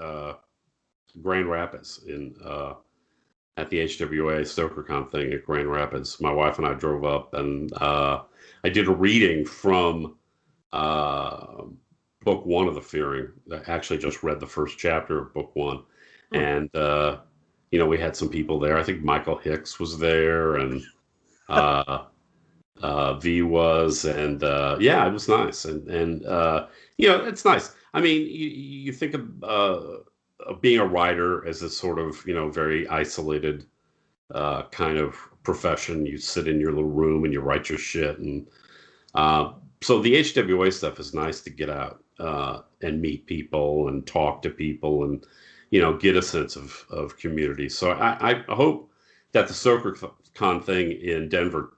Grand Rapids at the HWA StokerCon thing at Grand Rapids. My wife and I drove up, and I did a reading from book one of The Fearing. I actually just read the first chapter of book one. And, we had some people there. I think Michael Hicks was there, and V was, and yeah, it was nice. And it's nice. I mean, you think of being a writer as a sort of, very isolated kind of profession. You sit in your little room and you write your shit. And so the HWA stuff is nice to get out and meet people and talk to people and, get a sense of community. So I hope that the StokerCon thing in Denver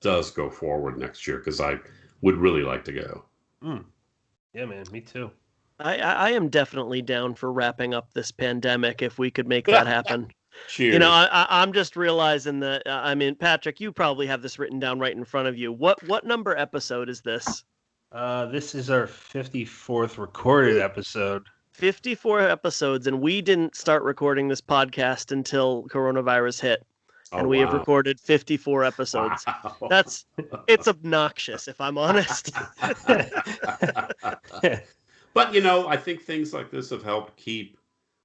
does go forward next year, because I would really like to go. Yeah, man, me too. I am definitely down for wrapping up this pandemic if we could make that happen. Cheers. I'm just realizing that, Patrick, you probably have this written down right in front of you. What number episode is this? This is our 54th recorded episode. 54 episodes, and we didn't start recording this podcast until coronavirus hit. Oh, and we have wow. recorded 54 episodes. Wow. It's obnoxious, if I'm honest. But, I think things like this have helped keep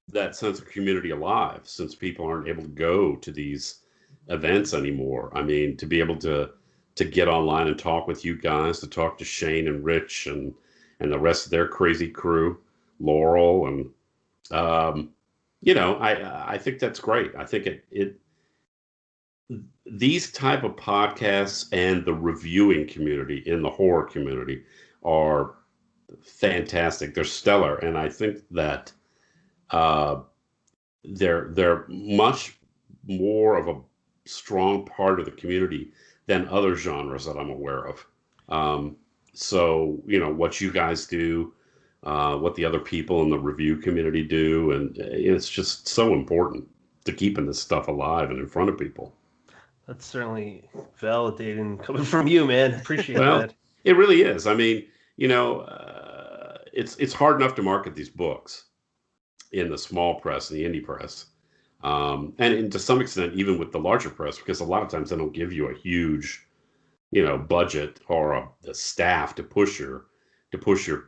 that sense of community alive, since people aren't able to go to these events anymore. I mean, to be able to get online and talk with you guys, to talk to Shane and Rich and the rest of their crazy crew, Laurel, and I think that's great. I think it these type of podcasts and the reviewing community in the horror community are fantastic. They're stellar, and I think that uh, they're much more of a strong part of the community than other genres that I'm aware of. So what you guys do, what the other people in the review community do, and it's just so important to keeping this stuff alive and in front of people. That's certainly validating coming from you, man. Appreciate Well, that. it really is. I mean, it's hard enough to market these books in the small press and the indie press, and to some extent even with the larger press, because a lot of times they don't give you a huge, budget or a staff to push your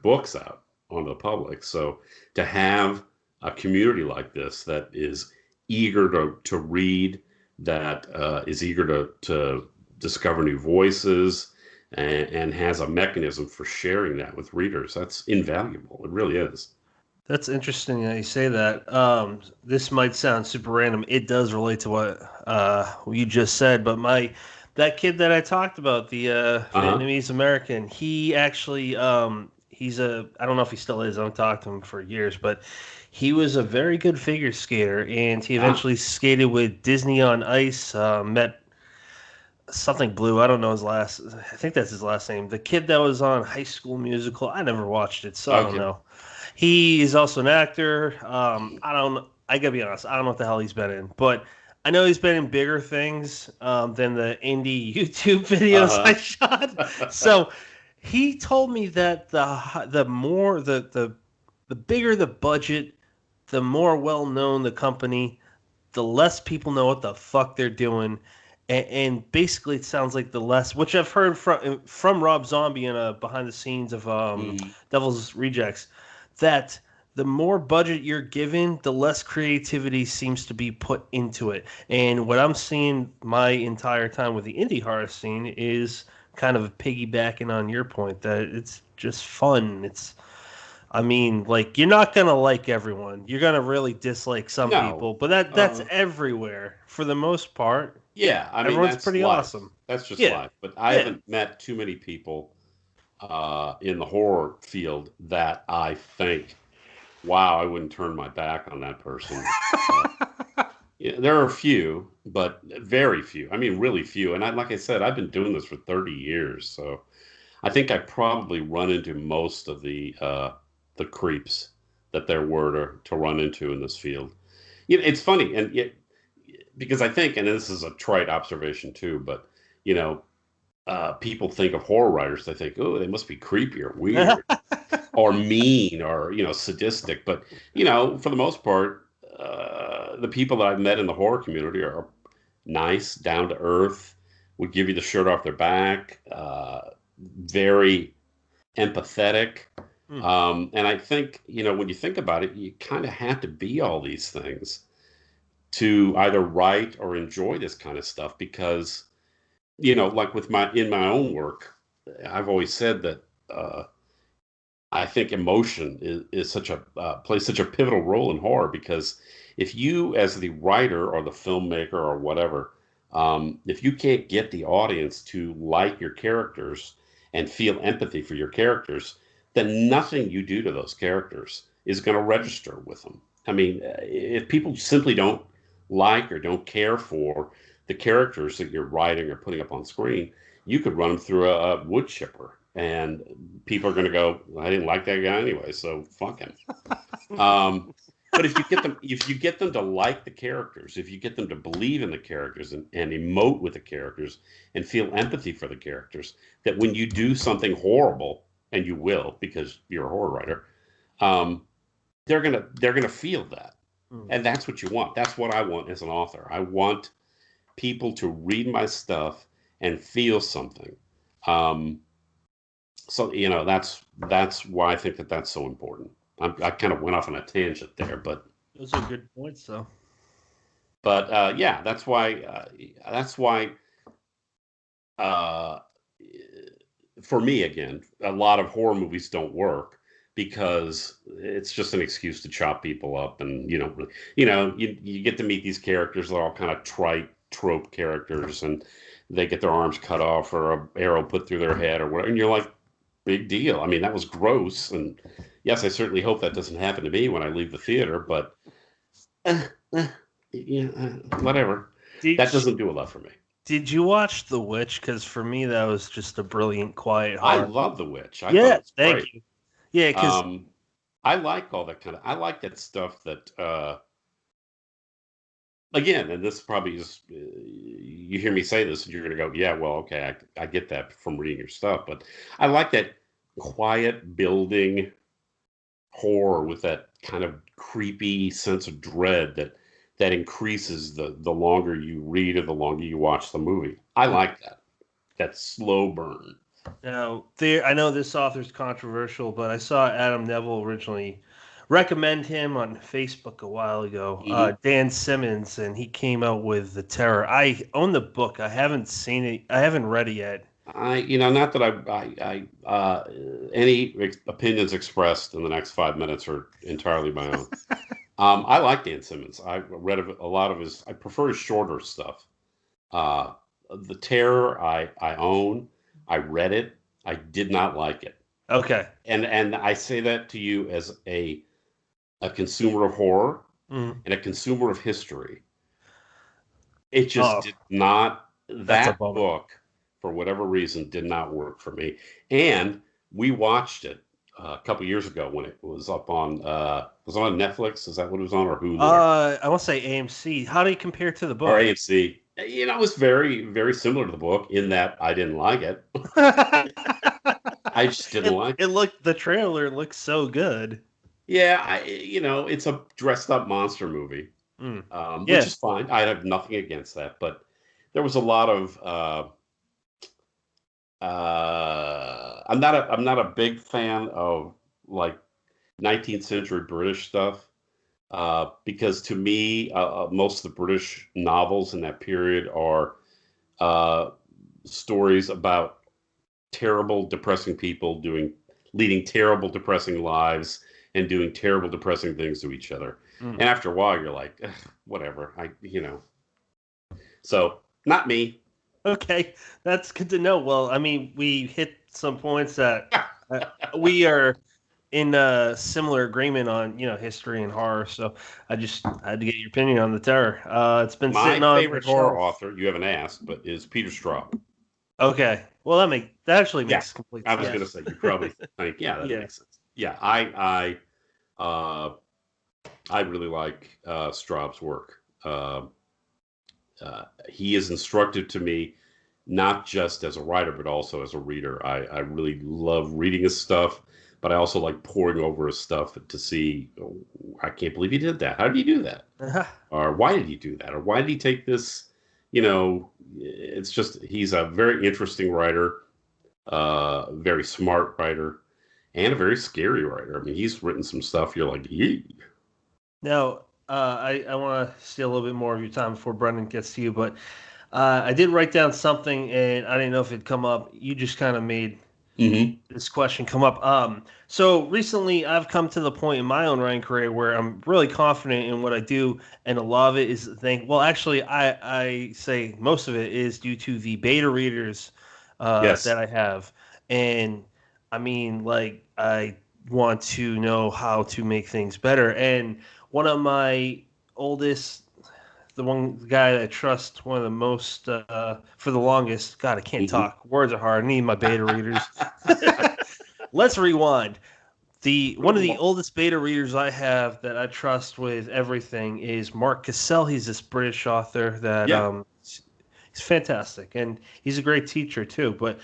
books out onto the public. So to have a community like this that is eager to read, that is eager to discover new voices, and has a mechanism for sharing that with readers, that's invaluable. It really is. That's interesting that you say that. This might sound super random. It does relate to what you just said, but that kid that I talked about, the Vietnamese American, he actually he's I don't know if he still is. I haven't talked to him for years, but he was a very good figure skater, and he eventually skated with Disney on Ice. Met something Blue. I don't know his last. I think that's his last name. The kid that was on High School Musical. I never watched it, so I don't know. He is also an actor. I don't. I gotta be honest. I don't know what the hell he's been in, but I know he's been in bigger things than the indie YouTube videos I shot. So he told me that the more the bigger the budget, the more well known the company, the less people know what the fuck they're doing. And basically, it sounds like the less, which I've heard from Rob Zombie in a behind the scenes of Devil's Rejects, that the more budget you're given, the less creativity seems to be put into it. And what I'm seeing my entire time with the indie horror scene is kind of piggybacking on your point that it's just fun. I mean, like, you're not gonna like everyone. You're gonna really dislike some people, but that's everywhere for the most part. Yeah, I mean, everyone's that's pretty life. awesome. That's just Yeah, life. But I haven't met too many people in the horror field that I think, wow, I wouldn't turn my back on that person. Yeah, there are a few, but very few. I mean, really few. And like I said, I've been doing this for 30 years, so I think I probably run into most of the creeps that there were to run into in this field. It's funny, and yet, because I think, and this is a trite observation too, but people think of horror writers, they think, oh, they must be creepy or weird or mean or sadistic. But for the most part, the people that I've met in the horror community are nice, down to earth, would give you the shirt off their back, very empathetic. And I think when you think about it, you kind of have to be all these things to either write or enjoy this kind of stuff, because like in my own work, I've always said that I think emotion is such a plays such a pivotal role in horror, because if you, as the writer or the filmmaker or whatever, if you can't get the audience to like your characters and feel empathy for your characters, then nothing you do to those characters is going to register with them. I mean, if people simply don't like or don't care for the characters that you're writing or putting up on screen, you could run them through a wood chipper, and people are going to go, I didn't like that guy anyway, so fuck him. But if you get them to like the characters, if you get them to believe in the characters and emote with the characters and feel empathy for the characters, that when you do something horrible, and you will because you're a horror writer, they're gonna feel that. And that's what you want. That's what I want as an author. I want people to read my stuff and feel something. So that's why I think that's so important. I kind of went off on a tangent there, but Those are good points, though. Yeah, that's why. Uh, for me, again, a lot of horror movies don't work because it's just an excuse to chop people up, and you get to meet these characters that are all kind of trite trope characters, and they get their arms cut off or a arrow put through their head or whatever, and you're like, big deal. I mean, that was gross, and yes, I certainly hope that doesn't happen to me when I leave the theater, but whatever. That doesn't do a lot for me. Did you watch The Witch? Because for me, that was just a brilliant, quiet horror. I love The Witch. I thought it was thank great. you. Yeah, because I like all that I like that stuff that, again, and this probably is, you hear me say this and you're going to go, yeah, well, okay, I get that from reading your stuff, but I like that quiet building horror with that kind of creepy sense of dread that increases the longer you read or the longer you watch the movie. I like that slow burn. Now, I know this author's controversial, but I saw Adam Neville originally recommend him on Facebook a while ago. Dan Simmons, and he came out with The Terror. I own the book. I haven't seen it. I haven't read it yet. Not that any opinions expressed in the next 5 minutes are entirely my own. I like Dan Simmons. I read a lot of his. I prefer his shorter stuff. The Terror, I own. I read it. I did not like it. Okay. And I say that to you as a consumer of horror and a consumer of history. It just did not. That book, for whatever reason, did not work for me. And we watched it a couple years ago when it was up on was it on Netflix? Is that what it was on, or Hulu? I want to say AMC. How do you compare to the book? Or AMC. It was very, very similar to the book in that I didn't like it. I just didn't like it. The trailer looks so good. Yeah, it's a dressed up monster movie, which is fine. I have nothing against that, but there was a lot of. I'm not a big fan of like 19th century British stuff because to me, most of the British novels in that period are stories about terrible, depressing people leading terrible, depressing lives and doing terrible, depressing things to each other. And after a while, you're like, whatever. So not me. Okay, that's good to know. Well, I mean, we hit some points that we are in a similar agreement on, history and horror. So I just had to get your opinion on The Terror. It's been sitting on my favorite horror author. You haven't asked, but is Peter Straub. Okay, well that actually makes complete sense. I was going to say you probably think that makes sense. Yeah, I really like Straub's work. He is instructive to me, not just as a writer, but also as a reader. I really love reading his stuff, but I also like poring over his stuff to see, I can't believe he did that. How did he do that? Or why did he do that? Or why did he take this? It's just, he's a very interesting writer, very smart writer, and a very scary writer. I mean, he's written some stuff you're like, yee. Now, I want to steal a little bit more of your time before Brendan gets to you, but I did write down something, and I didn't know if it'd come up. You just kind of made this question come up. So recently, I've come to the point in my own writing career where I'm really confident in what I do, and a lot of it is actually, I say most of it is due to the beta readers that I have. And I mean, like, I want to know how to make things better. And one of my oldest, the guy that I trust one of the most for the longest. God, I can't talk. Words are hard. I need my beta readers. Let's rewind. One of the oldest beta readers I have that I trust with everything is Mark Cassell. He's this British author that he's fantastic, and he's a great teacher too. But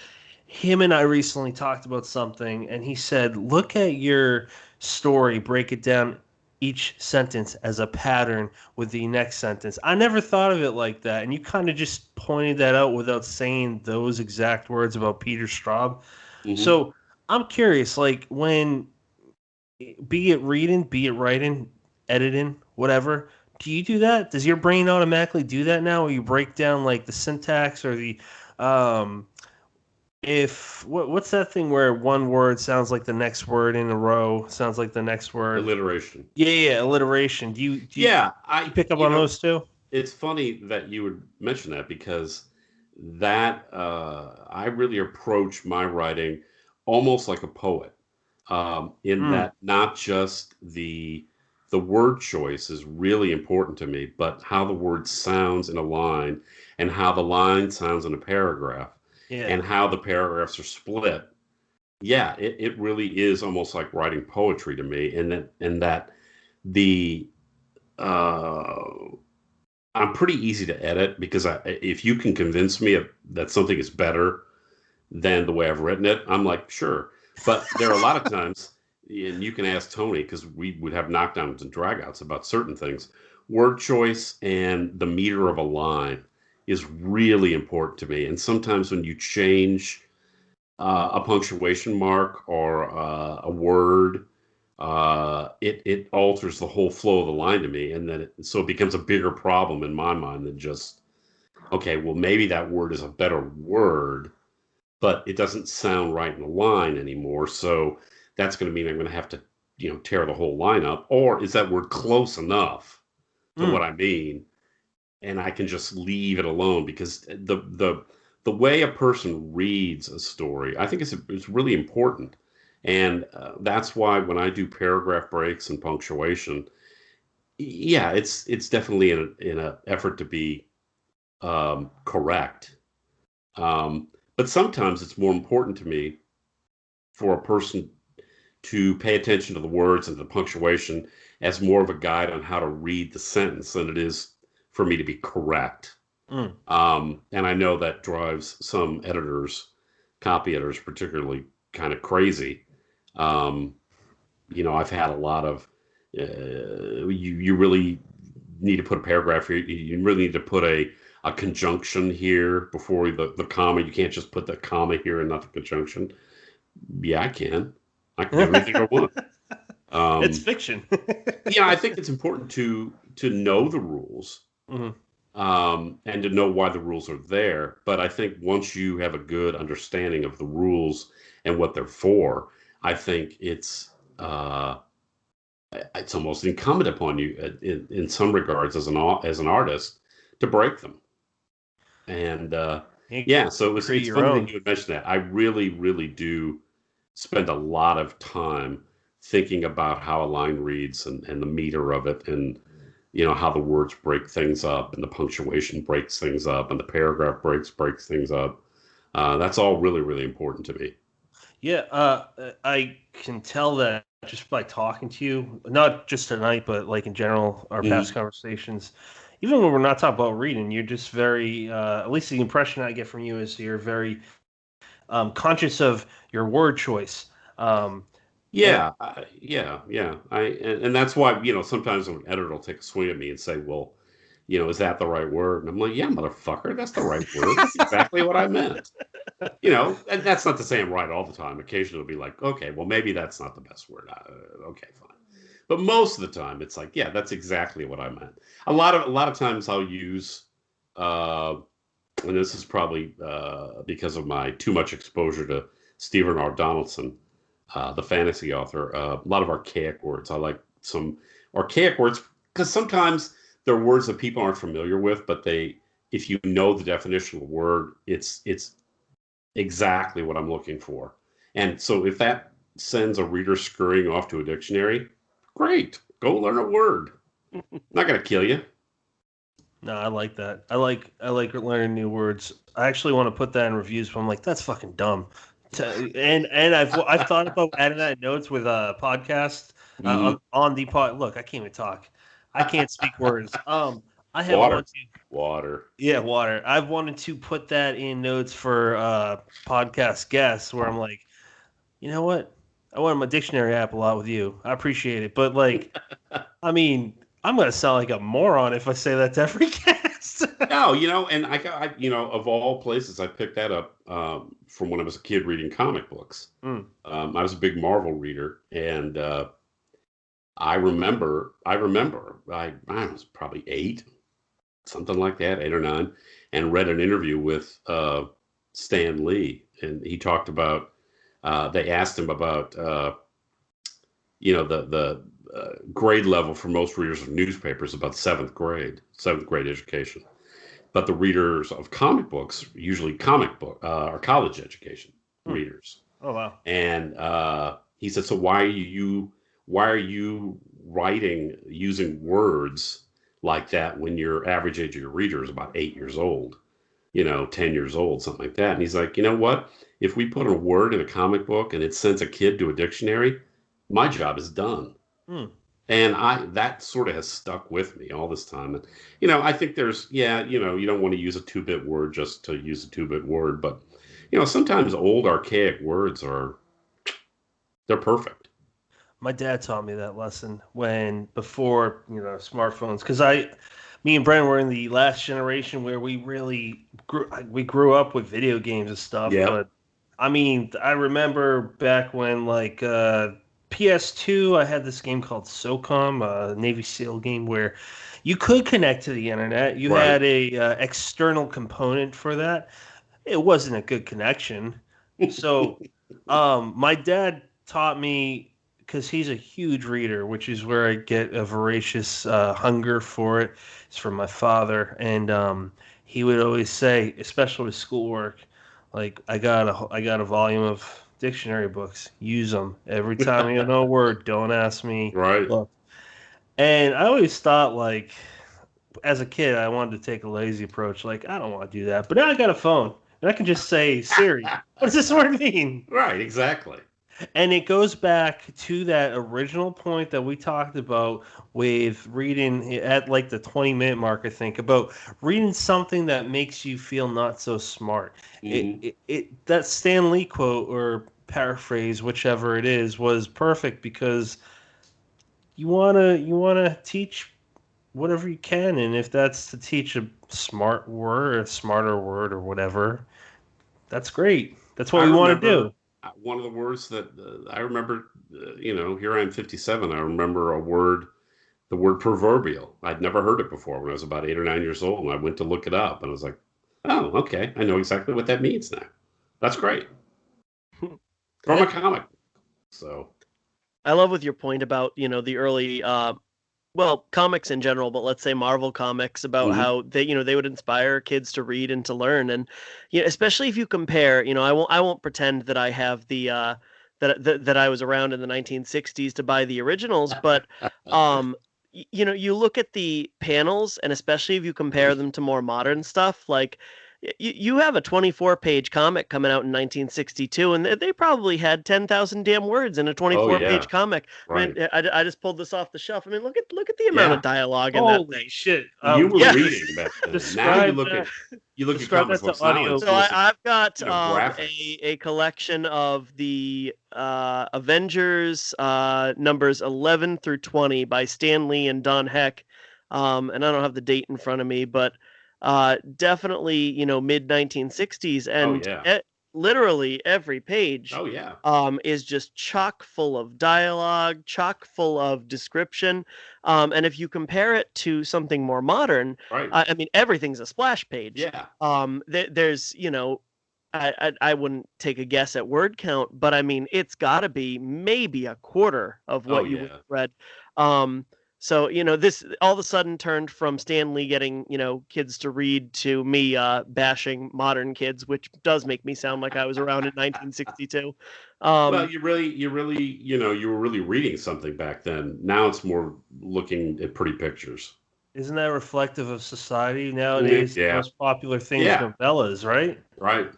him and I recently talked about something, and he said, look at your story, break it down each sentence as a pattern with the next sentence. I never thought of it like that, and you kind of just pointed that out without saying those exact words about Peter Straub. Hmm. So I'm curious, like when, be it reading, be it writing, editing, whatever, do you do that? Does your brain automatically do that now, or you break down like the syntax or the um, if what's that thing where one word sounds like the next word in a row sounds like the next word? Alliteration. Yeah, alliteration. Yeah, You pick up on those too? it's funny that you would mention that because that I really approach my writing almost like a poet, in Mm, that not just the word choice is really important to me, but how the word sounds in a line and how the line sounds in a paragraph yeah. and how the paragraphs are split. Yeah, it really is almost like writing poetry to me, and that the uh, I'm pretty easy to edit because if you can convince me that something is better than the way I've written it, I'm like, sure. But there are a lot of times, and you can ask Tony because we would have knockdowns and dragouts about certain things. Word choice and the meter of a line is really important to me. And sometimes when you change a punctuation mark or a word, it alters the whole flow of the line to me, and then so it becomes a bigger problem in my mind than just okay, well maybe that word is a better word, but it doesn't sound right in the line anymore. So that's going to mean I'm going to have to tear the whole line up, or is that word close enough to Mm, what I mean, and I can just leave it alone because the way a person reads a story, I think it's really important, and that's why when I do paragraph breaks and punctuation, yeah, it's definitely in a effort to be correct, but sometimes it's more important to me for a person to pay attention to the words and the punctuation as more of a guide on how to read the sentence than it is for me to be correct. mm. And I know that drives some editors, copy editors particularly, kind of crazy. Um, I've had a lot of you really need to put a paragraph here. You really need to put a conjunction here before the comma. You can't just put the comma here and not the conjunction. Yeah, I can. I can do anything I want. It's Um, fiction. yeah, I think it's important to know the rules, Mhm. and to know why the rules are there. But I think once you have a good understanding of the rules and what they're for, I think it's almost incumbent upon you in some regards as an artist to break them. And You yeah, so create it's your funny that own. you would mention that. I really, really do spend a lot of time thinking about how a line reads and the meter of it, and how the words break things up and the punctuation breaks things up and the paragraph breaks things up. That's all really, really important to me. Yeah, I can tell that just by talking to you, not just tonight, but like in general, our past Mhm. conversations. Even when we're not talking about reading, you're just very, at least the impression I get from you is you're very conscious of your word choice. Um, and Yeah, yeah. And that's why sometimes an editor will take a swing at me and say, "Well, is that the right word?" And I'm like, "Yeah, motherfucker, that's the right word. That's exactly what I meant." And that's not to say I'm right all the time. Occasionally, it'll be like, "Okay, well, maybe that's not the best word." Okay, fine. But most of the time, it's like, "Yeah, that's exactly what I meant." A lot of times, I'll use, uh, and this is probably because of my too much exposure to Stephen R. Donaldson, the fantasy author, a lot of archaic words. I like some archaic words because sometimes they're words that people aren't familiar with, but if you know the definition of the word, it's exactly what I'm looking for. And so if that sends a reader scurrying off to a dictionary, great, go learn a word. Not going to kill you. no, I like that. I like learning new words. I actually want to put that in reviews, but I'm like, that's fucking dumb. And I've thought about adding that in notes with a podcast Mm. on the pod. Look, I can't even talk. I can't speak words. I have Water, wanted to. water. Yeah, water. I've wanted to put that in notes for podcast guests where I'm like, you know what? I went on my dictionary app a lot with you. I appreciate it, but like, I mean, I'm gonna sound like a moron if I say that to every guest. No, and of all places, I picked that up from when I was a kid reading comic books. Mm. I was a big Marvel reader, and I remember, I was probably 8, something like that, 8 or 9, and read an interview with Stan Lee, and he talked about. They asked him about, the grade level for most readers of newspapers, about seventh grade education. But the readers of comic books, usually comic book or college education readers. Oh wow! And he said, "So why are you writing using words like that when your average age of your reader is about 8 years old, 10 years old, something like that?" And he's like, "You know what? If we put a word in a comic book and it sends a kid to a dictionary, my job is done." And that sort of has stuck with me all this time. And, I think there's, you don't want to use a 2-bit word just to use a 2-bit word. But, sometimes old archaic words they're perfect. My dad taught me that lesson before, smartphones. Because me and Brent were in the last generation where we really grew up with video games and stuff. Yeah. But, I mean, I remember back when, like, PS2, I had this game called SOCOM, a Navy SEAL game where you could connect to the internet. You Right. had a external component for that. It wasn't a good connection. So my dad taught me, because he's a huge reader, which is where I get a voracious hunger for it. It's from my father. And he would always say, especially with schoolwork, like, I got a volume of dictionary books. Use them every time you know a word. Don't ask me. Right. Look. And I always thought, like, as a kid, I wanted to take a lazy approach. Like, I don't want to do that. But now I got a phone, and I can just say, Siri, what does this word mean? Right, exactly. And it goes back to that original point that we talked about with reading at like the 20-minute mark, I think, about reading something that makes you feel not so smart. Mm-hmm. That Stan Lee quote, or paraphrase, whichever it is, was perfect, because you wanna teach whatever you can, and if that's to teach a smart word, or a smarter word, or whatever, that's great. That's what we want to do. One of the words that I remember, here I am 57. I remember the word proverbial. I'd never heard it before when I was about 8 or 9 years old, and I went to look it up, and I was like, "Oh, okay, I know exactly what that means now." That's great. From a comic. So I love with your point about, the early comics in general, but let's say Marvel comics, about how they would inspire kids to read and to learn. And especially if you compare, I won't pretend that I have the that I was around in the 1960s to buy the originals, but you look at the panels, and especially if you compare them to more modern stuff, like you have a 24-page comic coming out in 1962, and they probably had 10,000 damn words in a 24-page comic. Right. I mean, I just pulled this off the shelf. I mean, look at the amount of dialogue in that thing. Shit! You were reading back then. Now you look at comic books now. So I've got a collection of the Avengers numbers 11 through 20 by Stan Lee and Don Heck, and I don't have the date in front of me, but definitely mid 1960s, and literally every page is just chock full of dialogue, chock full of description, and if you compare it to something more modern, I mean, everything's a splash page. There's I wouldn't take a guess at word count, but I mean, it's got to be maybe a quarter of what you would have read. So, this all of a sudden turned from Stan Lee getting, kids to read, to me bashing modern kids, which does make me sound like I was around in 1962. Well, you were really reading something back then. Now it's more looking at pretty pictures. Isn't that reflective of society nowadays? The most popular thing is novellas, right? Right.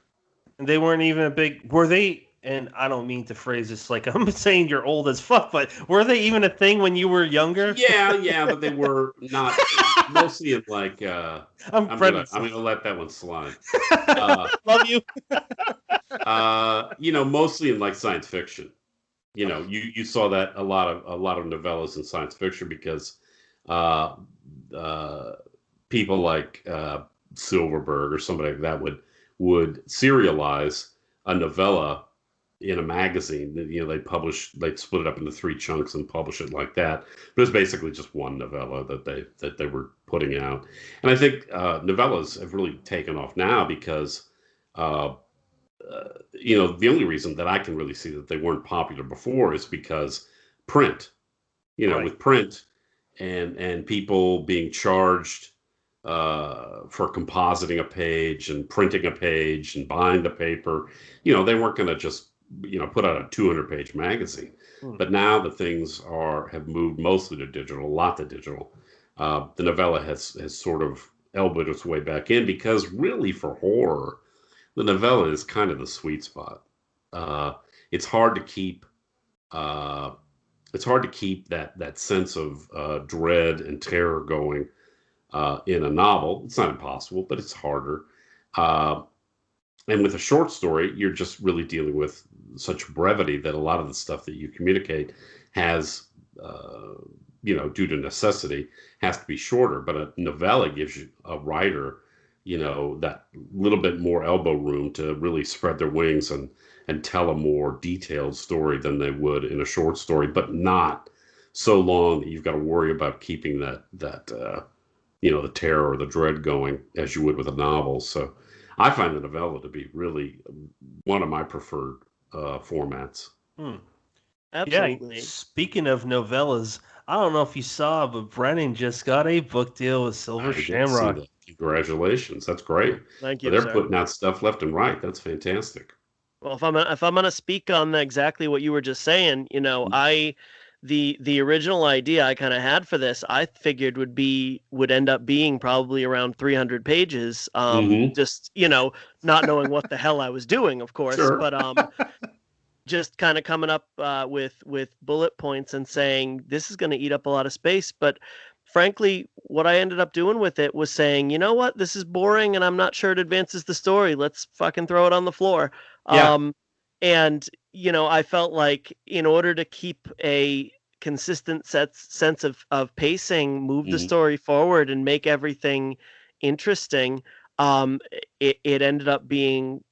And they weren't even were they? And I don't mean to phrase this like I'm saying you're old as fuck, but were they even a thing when you were younger? Yeah, but they were not. Mostly in like. I'm gonna let that one slide. Love you. Mostly in like science fiction. You saw that a lot of novellas in science fiction because uh, uh, people like Silverberg or somebody like that would serialize a novella in a magazine. They'd split it up into three chunks and publish it like that. But it was basically just one novella that they were putting out. And I think novellas have really taken off now because uh, the only reason that I can really see that they weren't popular before is because print. Right. With print and people being charged for compositing a page and printing a page and buying the paper. They weren't going to just put out a 200-page magazine. But now that things have moved mostly to digital, a lot to digital. The novella has sort of elbowed its way back in because really for horror, the novella is kind of the sweet spot. It's hard to keep. It's hard to keep that sense of dread and terror going in a novel. It's not impossible, but it's harder. And with a short story, you're just really dealing with such brevity that a lot of the stuff that you communicate has, due to necessity, has to be shorter. But a novella gives you a writer, that little bit more elbow room to really spread their wings and tell a more detailed story than they would in a short story, but not so long that you've got to worry about keeping that the terror or the dread going as you would with a novel. So I find the novella to be really one of my preferred formats. Absolutely. Yeah, speaking of novellas, I don't know if you saw, but Brennan just got a book deal with Silver I did see Shamrock. that. Congratulations. That's great. Thank Well, you, they're sir. putting out stuff left and right. That's fantastic. Well, if I'm gonna speak on exactly what you were just saying, the original idea I kind of had for this, I figured would end up being probably around 300 pages. Just not knowing what the hell I was doing, of course, Sure. but just kind of coming up with bullet points and saying this is going to eat up a lot of space. But frankly, what I ended up doing with it was saying, you know what, this is boring and I'm not sure it advances the story. Let's fucking throw it on the floor. Yeah. And I felt like in order to keep a consistent sense of pacing, move the story forward and make everything interesting, it ended up being,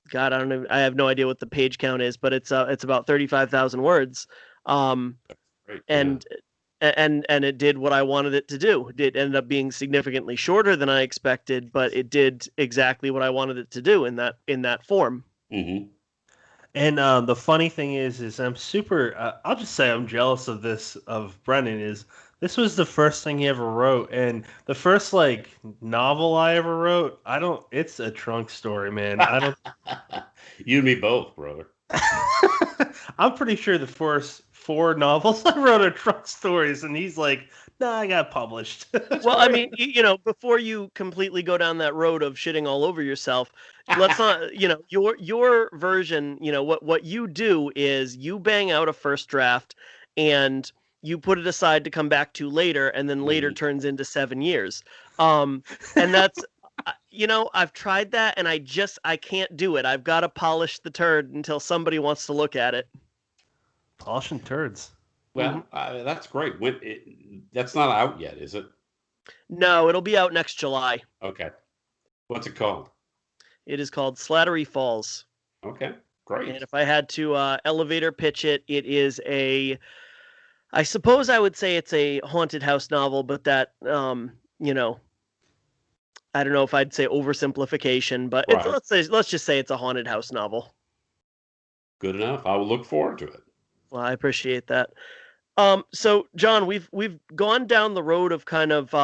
God, I don't know. I have no idea what the page count is, but it's about 35,000 words. Great, and it did what I wanted it to do. It ended up being significantly shorter than I expected, but it did exactly what I wanted it to do in that form. Mm-hmm. And the funny thing is I'm super. I'll just say I'm jealous of Brennan. This was the first thing he ever wrote, and the first novel I ever wrote. It's a trunk story, man. I don't. You and me both, brother. I'm pretty sure the first 4 novels I wrote are trunk stories, and he's like, "Nah, I got published." Well, I mean, before you completely go down that road of shitting all over yourself, let's not, your version, what you do is you bang out a first draft and you put it aside to come back to later, and then later turns into 7 years. And that's, I've tried that and I can't do it. I've got to polish the turd until somebody wants to look at it. Polishing turds. Well, that's great. That's not out yet, is it? No, it'll be out next July. Okay. What's it called? It is called Slattery Falls. Okay, great. And if I had to elevator pitch it, it is I suppose I would say it's a haunted house novel, but that, I don't know if I'd say oversimplification, but Right. let's just say it's a haunted house novel. Good enough. I will look forward to it. Well, I appreciate that. So John, we've gone down the road of kind of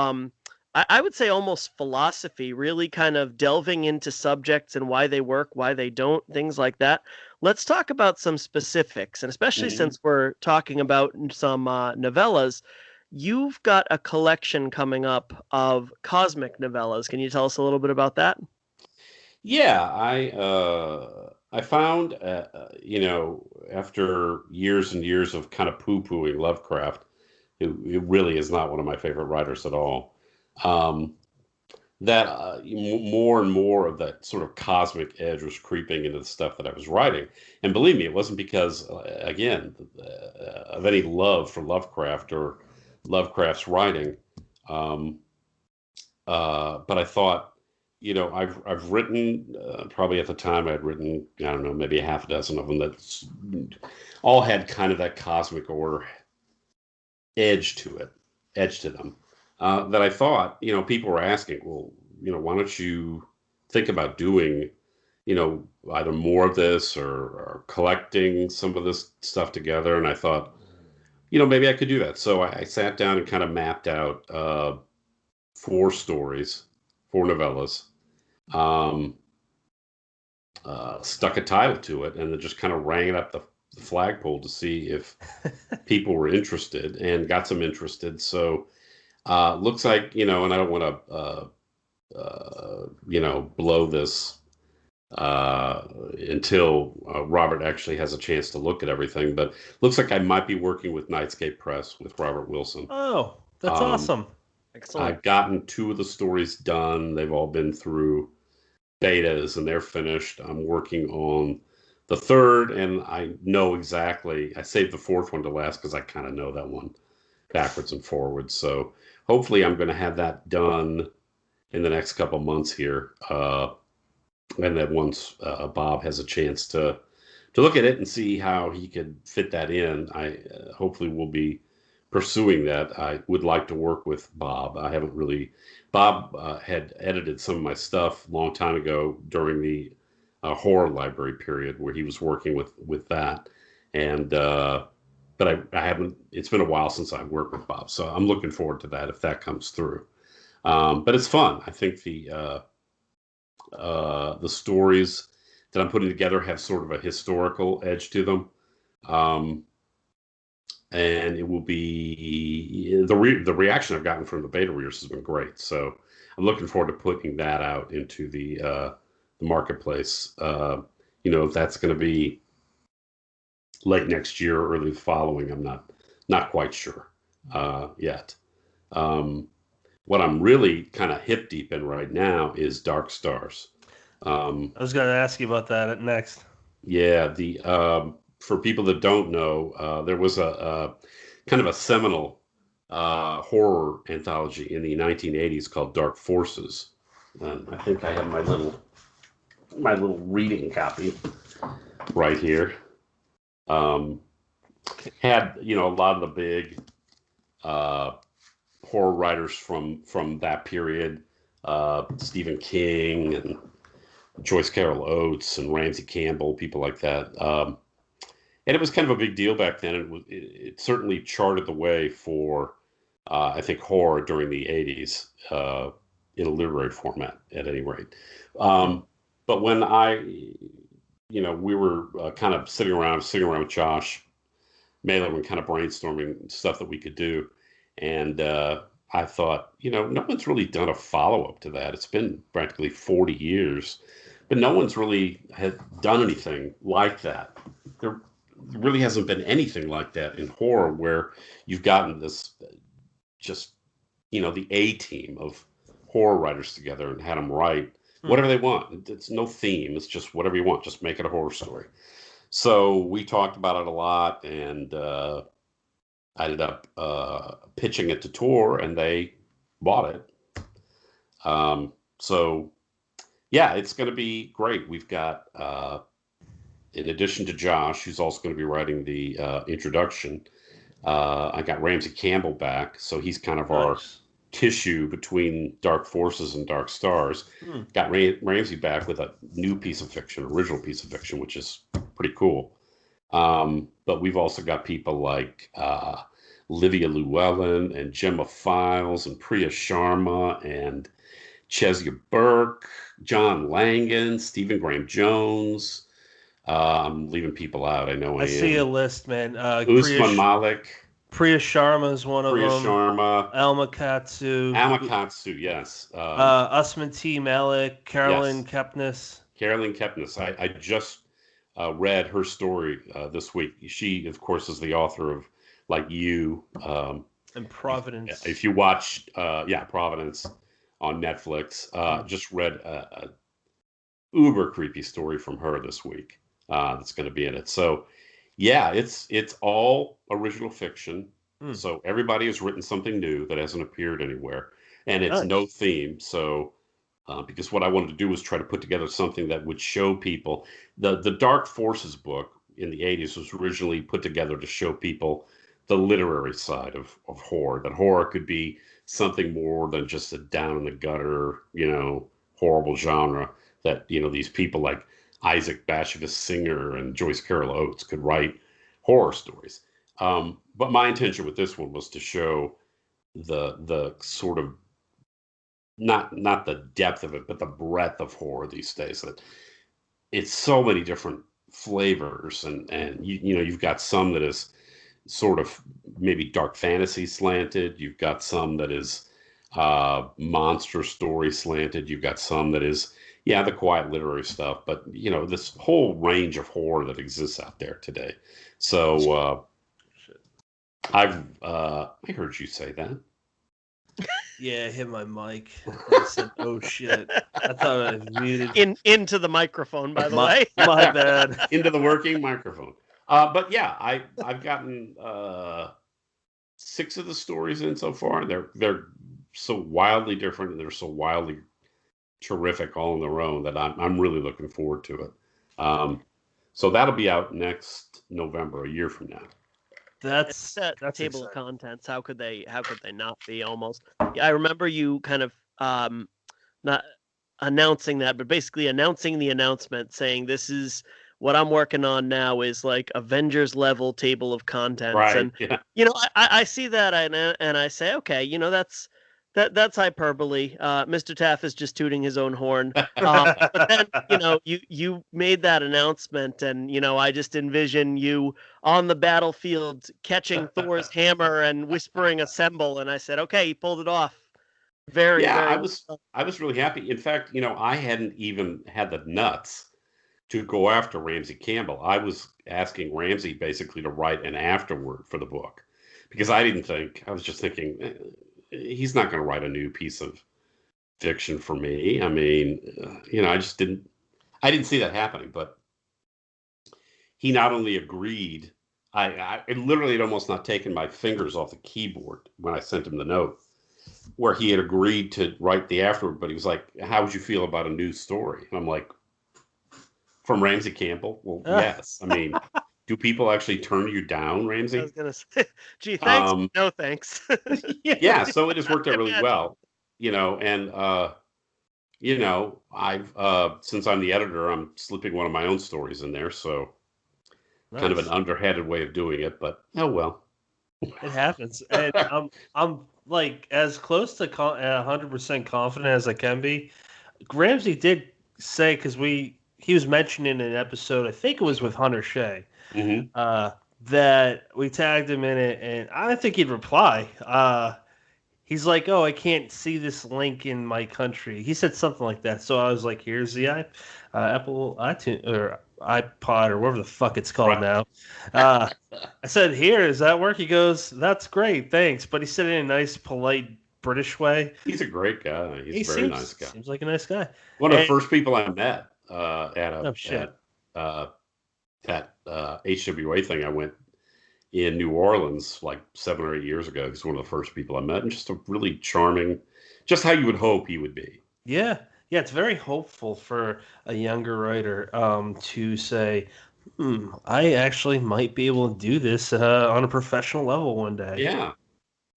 I would say almost philosophy, really kind of delving into subjects and why they work, why they don't, things like that. Let's talk about some specifics, and especially since we're talking about some novellas, you've got a collection coming up of cosmic novellas. Can you tell us a little bit about that? Yeah, I found after years and years of kind of poo-pooing Lovecraft, who really is not one of my favorite writers at all. that more and more of that sort of cosmic edge was creeping into the stuff that I was writing. And believe me, it wasn't because, again, of any love for Lovecraft or Lovecraft's writing. But I thought, I've written, probably at the time I'd written, I don't know, maybe a half a dozen of them that all had kind of that cosmic order edge to them. That I thought, people were asking, well, why don't you think about doing, either more of this or collecting some of this stuff together? And I thought, maybe I could do that. So I sat down and kind of mapped out 4 stories, 4 novellas, stuck a title to it, and then just kind of rang it up the flagpole to see if people were interested, and got some interested. So looks like, and I don't want to, blow this until Robert actually has a chance to look at everything. But looks like I might be working with Nightscape Press with Robert Wilson. Oh, that's awesome. Excellent. I've gotten 2 of the stories done. They've all been through betas and they're finished. I'm working on the 3rd, and I know exactly. I saved the 4th one to last because I kind of know that one backwards and forwards. So hopefully I'm going to have that done in the next couple months here. And then once Bob has a chance to look at it and see how he could fit that in, I hopefully will be pursuing that. I would like to work with Bob. I haven't really. Bob had edited some of my stuff a long time ago during the horror library period where he was working with that, and but I haven't. It's been a while since I worked with Bob, so I'm looking forward to that if that comes through. But it's fun. I think the stories that I'm putting together have sort of a historical edge to them. And it will be the reaction I've gotten from the beta readers has been great. So I'm looking forward to putting that out into the marketplace. If that's going to be late next year or early following, I'm not quite sure yet. What I'm really kind of hip deep in right now is Dark Stars. I was going to ask you about that next. Yeah, for people that don't know, there was a kind of a seminal horror anthology in the 1980s called Dark Forces. And I think I have my little reading copy right here. Had a lot of the big horror writers from that period, Stephen King and Joyce Carol Oates and Ramsey Campbell, people like that. And it was kind of a big deal back then. It certainly charted the way for, I think, horror during the 80s in a literary format, at any rate. But when we were kind of sitting around with Josh Mailer and kind of brainstorming stuff that we could do. And I thought, no one's really done a follow-up to that. It's been practically 40 years, but no one's really had done anything like that. There really hasn't been anything like that in horror where you've gotten this just, the A team of horror writers together and had them write whatever they want. It's no theme. It's just whatever you want. Just make it a horror story. So we talked about it a lot, and I ended up pitching it to Tor, and they bought it. So yeah, it's going to be great. We've got, in addition to Josh, who's also going to be writing the introduction, I got Ramsey Campbell back. So he's kind of our tissue between Dark Forces and Dark Stars. Got Ramsey back with a new piece of fiction, original piece of fiction, which is pretty cool. But we've also got people like Livia Llewellyn and Gemma Files and Priya Sharma and Chesia Burke, John Langan, Stephen Graham Jones. I'm leaving people out. I know I see a list, man. Usman Malik. Priya Sharma is one of them. Priya Sharma. Alma Katsu, yes. Usman T. Malik, Carolyn Kepnes. Carolyn Kepnes. I just read her story this week. She, of course, is the author of Like You. And Providence. If you watch, Providence. on Netflix. Just read a uber creepy story from her this week that's going to be in it. So yeah, it's all original fiction. So everybody has written something new that hasn't appeared anywhere, and it's no theme. So because what I wanted to do was try to put together something that would show people the Dark Forces book in the 80s was originally put together to show people the literary side of horror, that horror could be something more than just a down in the gutter, horrible genre, that, these people like Isaac Bashevis Singer and Joyce Carol Oates could write horror stories. But my intention with this one was to show the sort of not the depth of it, but the breadth of horror these days. That it's so many different flavors, and you've got some that is sort of maybe dark fantasy slanted. You've got some that is monster story slanted. You've got some that is the quiet literary stuff. But this whole range of horror that exists out there today. So I heard you say that. Yeah, I hit my mic. I said, "Oh shit!" I thought I was muted. Into the microphone, by the way. My bad. Into the working microphone. But yeah, I've gotten 6 of the stories in so far. They're so wildly different, and they're so wildly terrific all on their own that I'm really looking forward to it. So that'll be out next November, a year from now. That's table exciting. Of contents. How could they not be? Almost. I remember you kind of not announcing that, but basically announcing the announcement, saying this is what I'm working on now is like Avengers level table of contents. Right. And I see that and I say, okay, that's hyperbole. Mr. Taff is just tooting his own horn. But then, you made that announcement, and I just envision you on the battlefield catching Thor's hammer and whispering "assemble." And I said, okay, he pulled it off. Very. I was really happy. In fact, I hadn't even had the nuts to go after Ramsey Campbell. I was asking Ramsey basically to write an afterword for the book, because I was just thinking, he's not going to write a new piece of fiction for me. I mean, I didn't see that happening, but he not only agreed, I literally had almost not taken my fingers off the keyboard when I sent him the note, where he had agreed to write the afterword, but he was like, how would you feel about a new story? And I'm like, from Ramsey Campbell? Well, yes. I mean, do people actually turn you down, Ramsey? I was going to say, gee, thanks. No, thanks. Yeah, so it has worked out really well, and, I've, since I'm the editor, I'm slipping one of my own stories in there. So Nice. Kind of an underhanded way of doing it, but oh well. It happens. And I'm like as close to 100% confident as I can be. Ramsey did say, because he was mentioned in an episode, I think it was with Hunter Shea, that we tagged him in it, and I didn't think he'd reply. He's like, "Oh, I can't see this link in my country." He said something like that. So I was like, "Here's the Apple iTunes or iPod or whatever the fuck it's called now." I said, "Here, does that work?" He goes, "That's great, thanks." But he said it in a nice, polite British way. He's a great guy. He's a very nice guy. Seems like a nice guy. One of the first people I met at that HWA thing. I went in New Orleans like 7 or 8 years ago. He's one of the first people I met, and just a really charming, just how you would hope he would be. Yeah, it's very hopeful for a younger writer to say, I actually might be able to do this on a professional level one day. Yeah.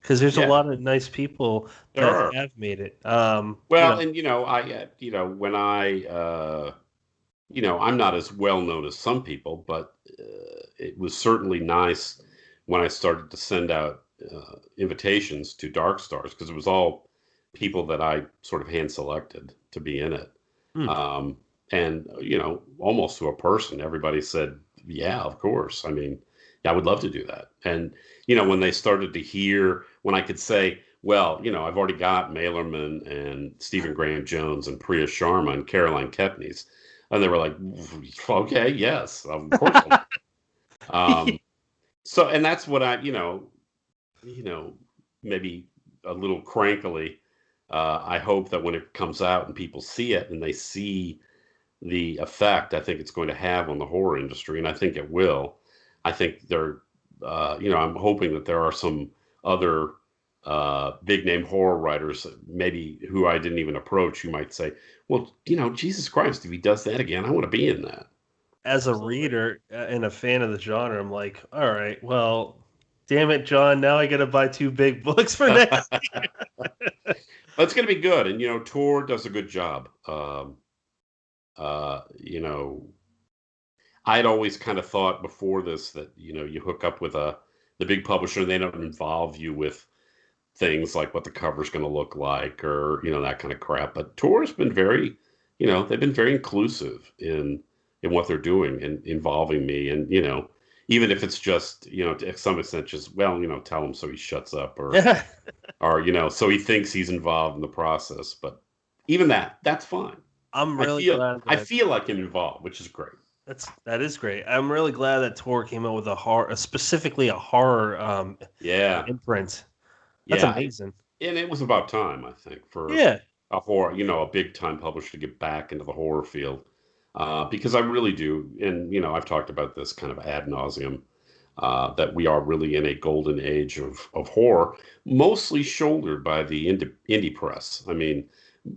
Because there's a lot of nice people that have made it. And when I'm not as well known as some people, but it was certainly nice when I started to send out invitations to Dark Stars, because it was all people that I sort of hand selected to be in it. And, almost to a person, everybody said, yeah, of course. I mean, I would love to do that. And, when they started to hear, when I could say, well, I've already got Mailerman and Stephen Graham Jones and Priya Sharma and Caroline Kepnes. And they were like, okay, yes, of course. So, and that's what I, maybe a little crankily, I hope that when it comes out and people see it and they see the effect I think it's going to have on the horror industry, and I think it will. I think I'm hoping that there are some other big name horror writers, maybe who I didn't even approach, who might say, well, Jesus Christ, if he does that again, I want to be in that. As a Absolutely. reader and a fan of the genre, I'm like, all right, well, damn it, John, now I got to buy 2 big books for next. It's going to be good. And, Tor does a good job. You know, I'd always kind of thought before this that, you hook up with the big publisher and they don't involve you with things like what the cover's going to look like or, that kind of crap. But Tor's been very, they've been very inclusive in what they're doing and involving me. And, even if it's just, to some extent, just, well, tell him so he shuts up or, so he thinks he's involved in the process. But even that's fine. I'm really glad I feel like I'm involved, which is great. That is great. I'm really glad that Tor came out with specifically a horror imprint. That's amazing. And it was about time, I think, for a horror, a big time publisher to get back into the horror field. Because I really do, and I've talked about this kind of ad nauseum, that we are really in a golden age of horror, mostly shouldered by the indie press. I mean,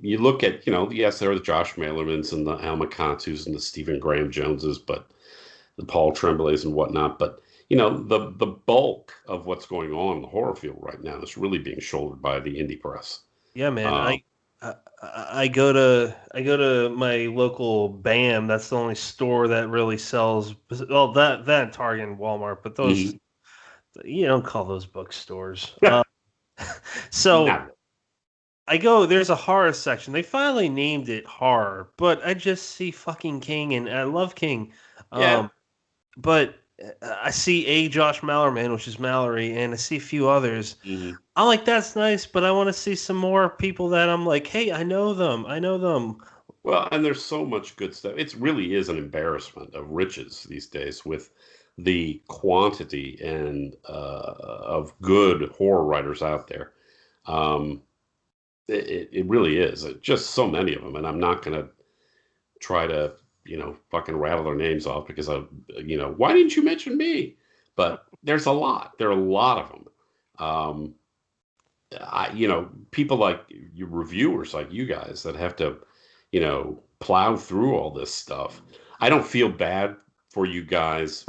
you look at, yes, there are the Josh Malermans and the Al McContus and the Stephen Graham Joneses, but the Paul Tremblays and whatnot. But, the bulk of what's going on in the horror field right now is really being shouldered by the indie press. Yeah, man. I go to my local BAM. That's the only store that really sells. Well, that Target and Walmart, but those you don't call those bookstores. So. Not really. I go, there's a horror section. They finally named it horror, but I just see fucking King, and I love King. Yeah. But I see Josh Mallerman, which is Mallory, and I see a few others. Mm-hmm. I'm like, that's nice, but I want to see some more people that I'm like, hey, I know them. Well, and there's so much good stuff. It really is an embarrassment of riches these days with the quantity and of good horror writers out there. It really is. Just so many of them, and I'm not going to try to, fucking rattle their names off because why didn't you mention me? But there's a lot. There are a lot of them. People like you reviewers like you guys that have to, plow through all this stuff. I don't feel bad for you guys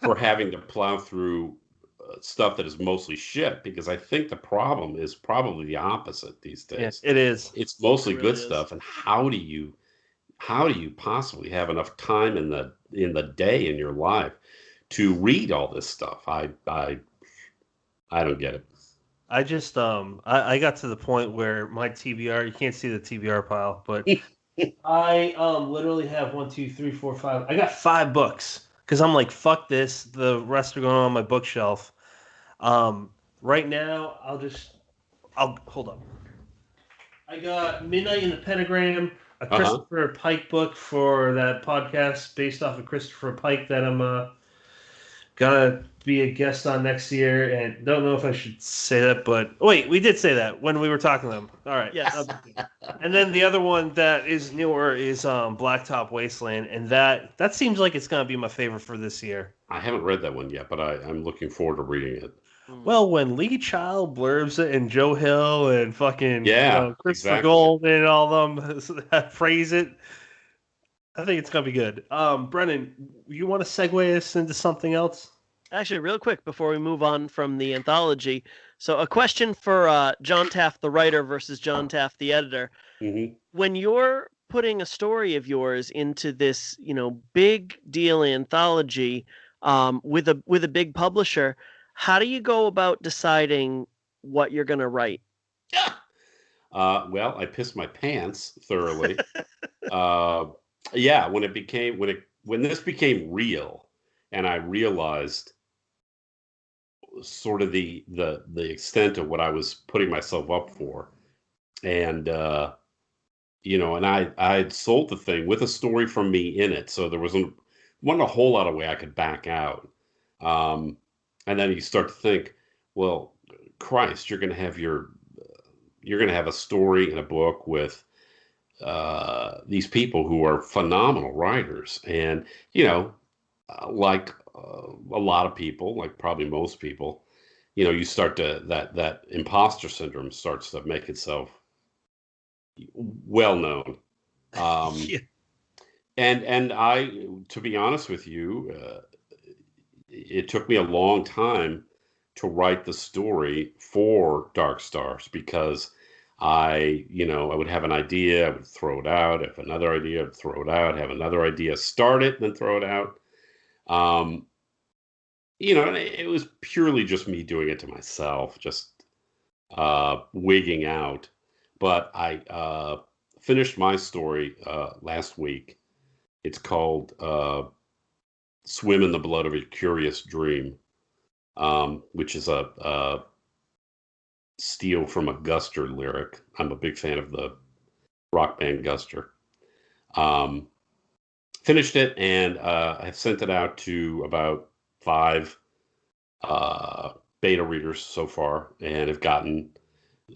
for having to plow through stuff that is mostly shit, because I think the problem is probably the opposite these days. Yeah, it is. It's mostly It really good stuff, and how do you possibly have enough time in the day in your life to read all this stuff? I don't get it. I just I got to the point where my TBR, you can't see the TBR pile, but I literally have 1, 2, 3, 4, 5. I got 5 books because I'm like, fuck this. The rest are going on my bookshelf. Right now, I'll hold up. I got Midnight in the Pentagram, a Christopher Pike book for that podcast based off of Christopher Pike that I'm gonna be a guest on next year, and don't know if I should say that, but wait, we did say that when we were talking to them. All right. Yes. And then the other one that is newer is Blacktop Wasteland, and that seems like it's gonna be my favorite for this year. I haven't read that one yet, but I'm looking forward to reading it. Well, when Lee Child blurbs it and Joe Hill and fucking Christopher Gold and all them praise it, I think it's gonna be good. Brennan, you want to segue us into something else? Actually, real quick before we move on from the anthology, so a question for John Taff, the writer, versus John Taff, the editor. Mm-hmm. When you're putting a story of yours into this, big deal anthology, with a big publisher, how do you go about deciding what you're going to write? Well, I pissed my pants thoroughly. Yeah, when this became real, and I realized sort of the extent of what I was putting myself up for, and and I'd sold the thing with a story from me in it, so there wasn't a whole lot of way I could back out. And then you start to think, well, Christ, you're going to have your you're going to have a story in a book with these people who are phenomenal writers. And, like a lot of people, like probably most people, you start to, that imposter syndrome starts to make itself well known. Yeah. And I, to be honest with you, it took me a long time to write the story for Dark Stars because I would have an idea, I would throw it out, have another idea, I'd throw it out, have another idea, start it, then throw it out. And it was purely just me doing it to myself, just wigging out. But I finished my story last week. It's called Swim in the Blood of a Curious Dream, which is a steal from a Guster lyric. I'm a big fan of the rock band Guster. Finished it, and I've sent it out to about 5 beta readers so far, and have gotten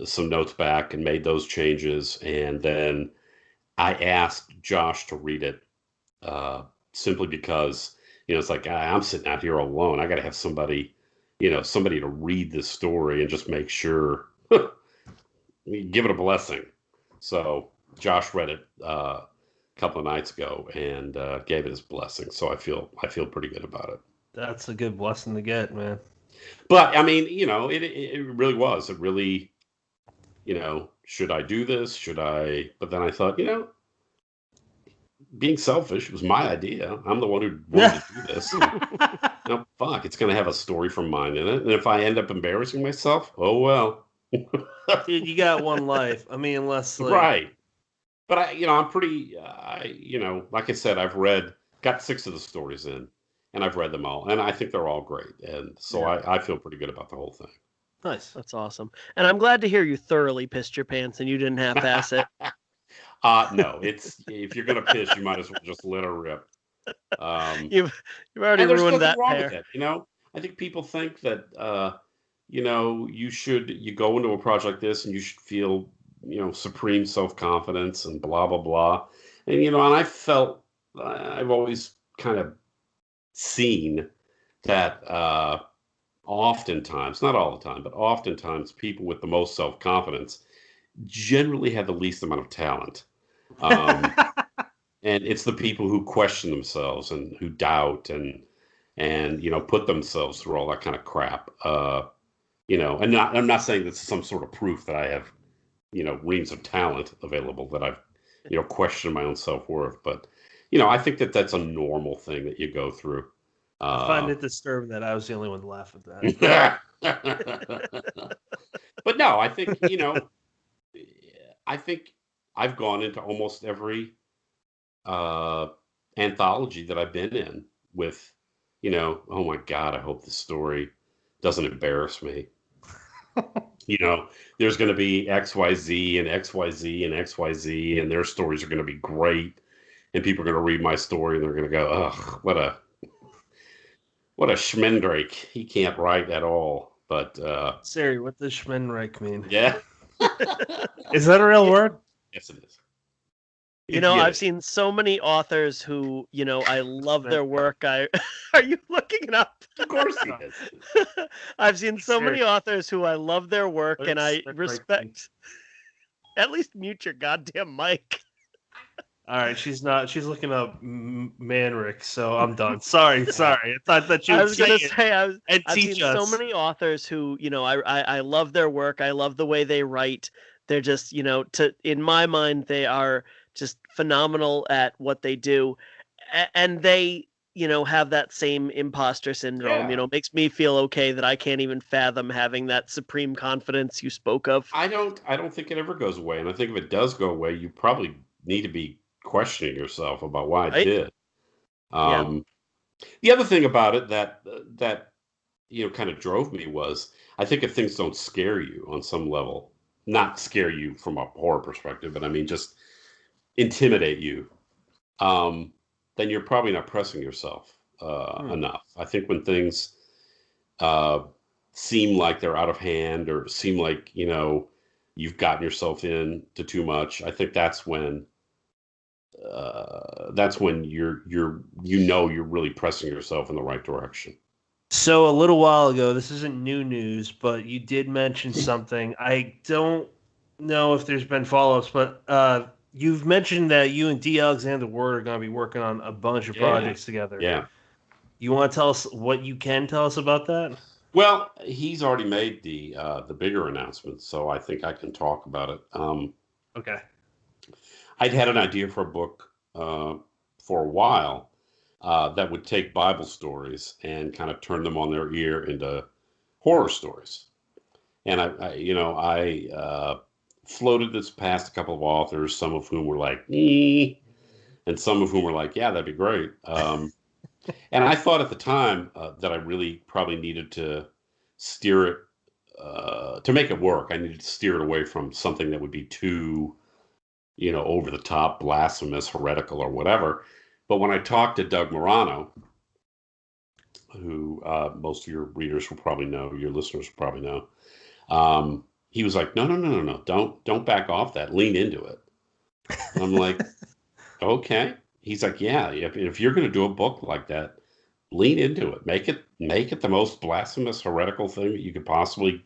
some notes back and made those changes. And then I asked Josh to read it simply because, it's like I'm sitting out here alone. I got to have somebody to read this story and just make sure, give it a blessing. So Josh read it a couple of nights ago and gave it his blessing. So I feel pretty good about it. That's a good blessing to get, man. But I mean, it really was. It really, should I do this? Should I? But then I thought, being selfish, it was my idea. I'm the one who wanted to do this. And, fuck, it's going to have a story from mine in it. And if I end up embarrassing myself, oh well. Dude, you got one life. I mean, unless right. But I'm pretty. Like I said, got 6 of the stories in, and I've read them all, and I think they're all great. And so I feel pretty good about the whole thing. Nice. That's awesome. And I'm glad to hear you thoroughly pissed your pants and you didn't half-ass it. No, it's if you're gonna piss, you might as well just let her rip. You've already ruined that wrong pair. with it, I think people think that you go into a project like this and you should feel supreme self-confidence and blah blah blah. And and I felt I've always kind of seen that oftentimes, not all the time, but oftentimes people with the most self-confidence generally have the least amount of talent. And it's the people who question themselves and who doubt and put themselves through all that kind of crap. And I'm not saying this is some sort of proof that I have, reams of talent available that I've, questioned my own self-worth. But, I think that that's a normal thing that you go through. I find it disturbing that I was the only one to laugh at that. But no, I think, I think I've gone into almost every anthology that I've been in with, oh my God, I hope this story doesn't embarrass me. There's going to be XYZ and XYZ and XYZ, and their stories are going to be great. And people are going to read my story and they're going to go, ugh, what a schmendrake. He can't write at all. But Siri, what does schmendrake mean? Yeah. Is that a real word? Yes, it is. I've seen so many authors who, I love their work. Are you looking it up? Of course he is. I've seen so many authors who I love their work and I respect. At least mute your goddamn mic. All right, she's looking up Manrick, so I'm done. Sorry. I thought that you would say it. I've seen so many authors who, I love their work. I love the way they write. They're just, in my mind, they are just phenomenal at what they do. And they, have that same imposter syndrome, makes me feel okay that I can't even fathom having that supreme confidence you spoke of. I don't think it ever goes away. And I think if it does go away, you probably need to be questioning yourself about why it did. The other thing about it that kind of drove me was, I think if things don't scare you on some level, not scare you from a horror perspective, but I mean just intimidate you, then you're probably not pressing yourself enough. I think when things seem like they're out of hand or seem like you you've gotten yourself into too much. I think that's when you're really pressing yourself in the right direction. So a little while ago, this isn't new news, but you did mention something. I don't know if there's been follow-ups, but you've mentioned that you and D. Alexander Ward are going to be working on a bunch of projects together. Yeah. You want to tell us what you can tell us about that? Well, he's already made the bigger announcement, so I think I can talk about it. Okay. I'd had an idea for a book for a while that would take Bible stories and kind of turn them on their ear into horror stories. And I floated this past a couple of authors, some of whom were like, and some of whom were like, yeah, that'd be great. And I thought at the time that I really probably needed to steer it, to make it work, I needed to steer it away from something that would be too, over the top, blasphemous, heretical, or whatever. But when I talked to Doug Morano, who most of your readers will probably know, your listeners will probably know, he was like, no, don't back off that, lean into it. And I'm like, okay. He's like, yeah, if you're going to do a book like that, lean into it, make it the most blasphemous, heretical thing that you could possibly,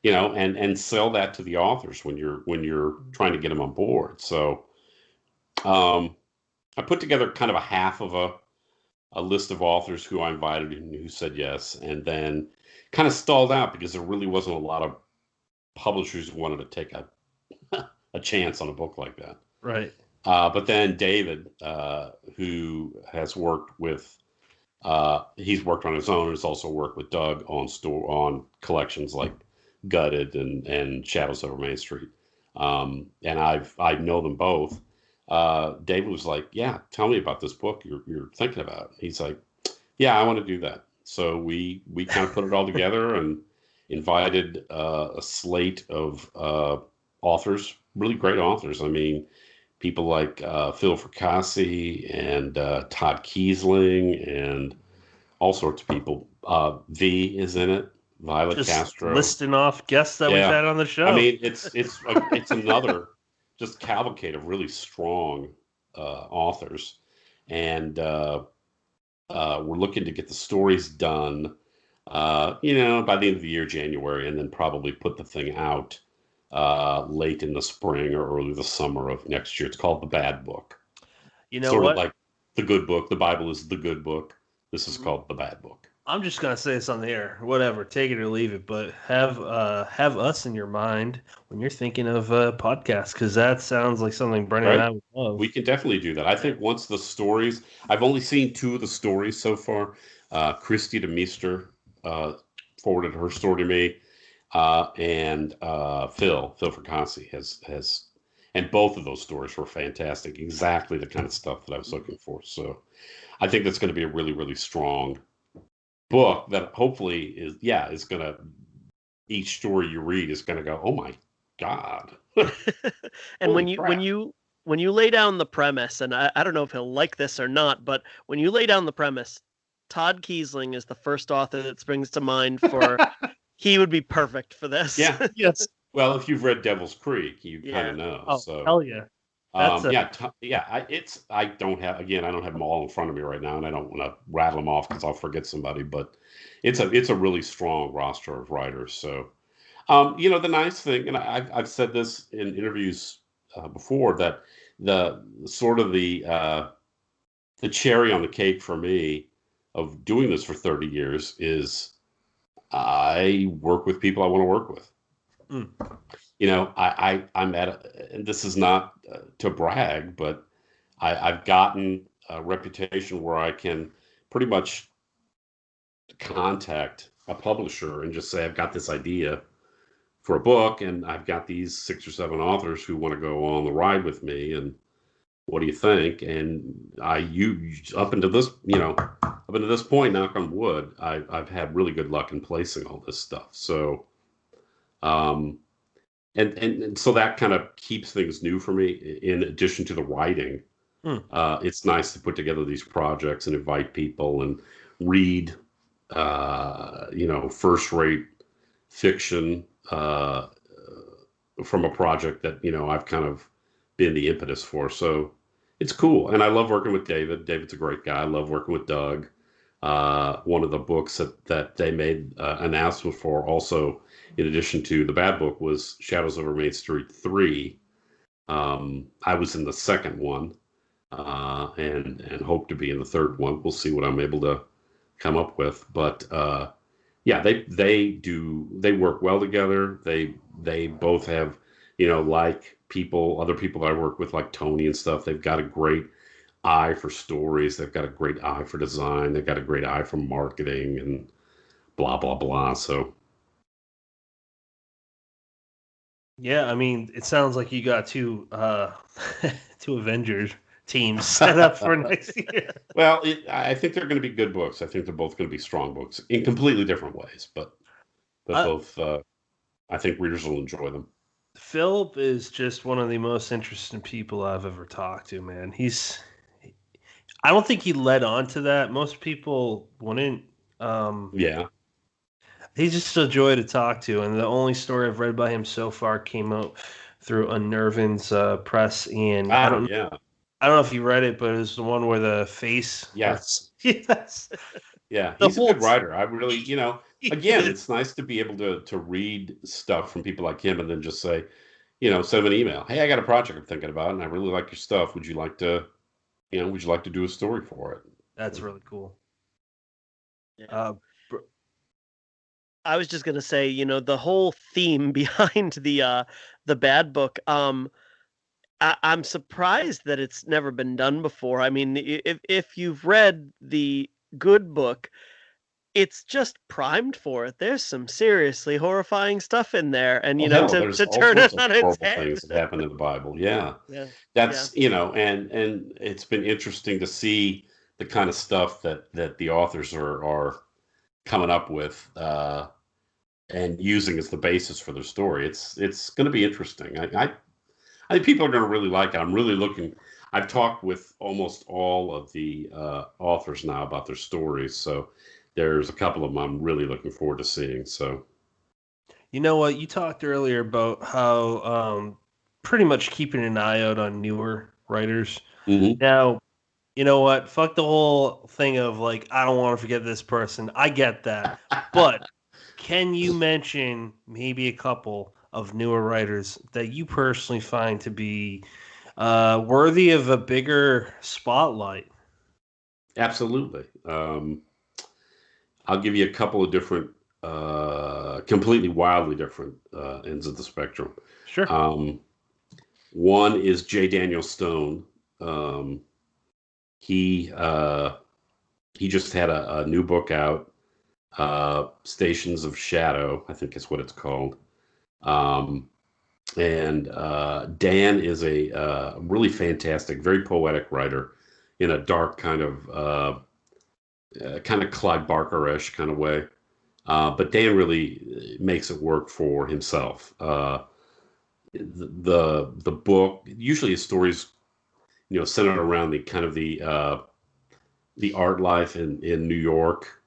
and sell that to the authors when you're trying to get them on board. So, I put together kind of a half of a list of authors who I invited and who said yes, and then kind of stalled out because there really wasn't a lot of publishers who wanted to take a chance on a book like that. Right. But then David, who has worked with, he's worked on his own. He's also worked with Doug on collections like Gutted and Shadows Over Main Street. And I know them both. David was like, yeah, tell me about this book you're thinking about. He's like, yeah, I want to do that. So we kind of put it all together and invited a slate of authors, really great authors. I mean, people like Phil Fracassi and Todd Kiesling and all sorts of people. V is in it. Violet Just Castro. listing off guests that we've had on the show. I mean, it's another just cavalcade of really strong authors, and we're looking to get the stories done. By the end of the year, January, and then probably put the thing out late in the spring or early the summer of next year. It's called The Bad Book. You know sort what? of like the good book. The Bible is the good book. This is called The Bad Book. I'm just gonna say this on the air. Whatever, take it or leave it. But have us in your mind when you're thinking of podcasts, because that sounds like something Brennan and I would love. We can definitely do that. I think once the stories, I've only seen 2 of the stories so far. Christy de Meester forwarded her story to me. And Phil Fracassi has, and both of those stories were fantastic. Exactly the kind of stuff that I was looking for. So I think that's going to be a really, really strong book that hopefully is going to, each story you read is going to go, oh my God. And when you lay down the premise, and I don't know if he'll like this or not, but when you lay down the premise, Todd Kiesling is the first author that springs to mind for he would be perfect for this. Yeah. Yes. Well, if you've read Devil's Creek, you kind of know. Oh, so hell yeah. I don't have them all in front of me right now, and I don't want to rattle them off because I'll forget somebody. But it's a really strong roster of writers. So, the nice thing, and I've said this in interviews before, that the sort of the cherry on the cake for me of doing this for 30 years is I work with people I want to work with. I'm and this is not to brag, but I've gotten a reputation where I can pretty much contact a publisher and just say, I've got this idea for a book, and I've got these 6 or 7 authors who want to go on the ride with me, and what do you think? And up until this point, knock on wood, I've had really good luck in placing all this stuff. So, and so that kind of keeps things new for me. In addition to the writing, it's nice to put together these projects and invite people and read, first-rate fiction from a project that, I've kind of been the impetus for. So it's cool. And I love working with David. David's a great guy. I love working with Doug. One of the books that they made announcement for also, in addition to the Bad Book, was Shadows Over Main Street 3. I was in the second one, and hope to be in the third one. We'll see what I'm able to come up with. But yeah, they work well together. They both have, like other people that I work with, like Tony and stuff. They've got a great eye for stories. They've got a great eye for design. They've got a great eye for marketing and blah blah blah. So yeah, I mean, it sounds like you got two two Avengers teams set up for next year. Well, I think they're going to be good books. I think they're both going to be strong books in completely different ways, but both. I think readers will enjoy them. Philip is just one of the most interesting people I've ever talked to, man. I don't think he led on to that. Most people wouldn't. Yeah. He's just a joy to talk to, and the only story I've read by him so far came out through Unnervin's press, and I don't know if you read it, but it was the one where the face. Yes. Yes. Yeah, he's a good writer. I really, again, it's nice to be able to read stuff from people like him and then just say, send him an email. Hey, I got a project I'm thinking about, and I really like your stuff. Would you like to do a story for it? That's really cool. Yeah. I was just gonna say, the whole theme behind the Bad Book. I'm surprised that it's never been done before. I mean, if you've read the Good Book, it's just primed for it. There's some seriously horrifying stuff in there, and to turn it on its head. Things that happen in the Bible. Yeah. That's and it's been interesting to see the kind of stuff that the authors are coming up with and using as the basis for their story. It's going to be interesting. I think people are going to really like it. I'm really looking. I've talked with almost all of the authors now about their stories, so there's a couple of them I'm really looking forward to seeing. So, you know what? You talked earlier about how pretty much keeping an eye out on newer writers. Mm-hmm. Now, you know what? Fuck the whole thing of like, I don't want to forget this person. I get that. But can you mention maybe a couple of newer writers that you personally find to be worthy of a bigger spotlight? Absolutely. I'll give you a couple of different, completely wildly different ends of the spectrum. Sure. One is J. Daniel Stone. He just had a new book out, Stations of Shadow, I think is what it's called. And Dan is a really fantastic, very poetic writer in a dark kind of Clyde Barker-ish kind of way. But Dan really makes it work for himself. The book, usually his stories, centered around the kind of the art life in New York,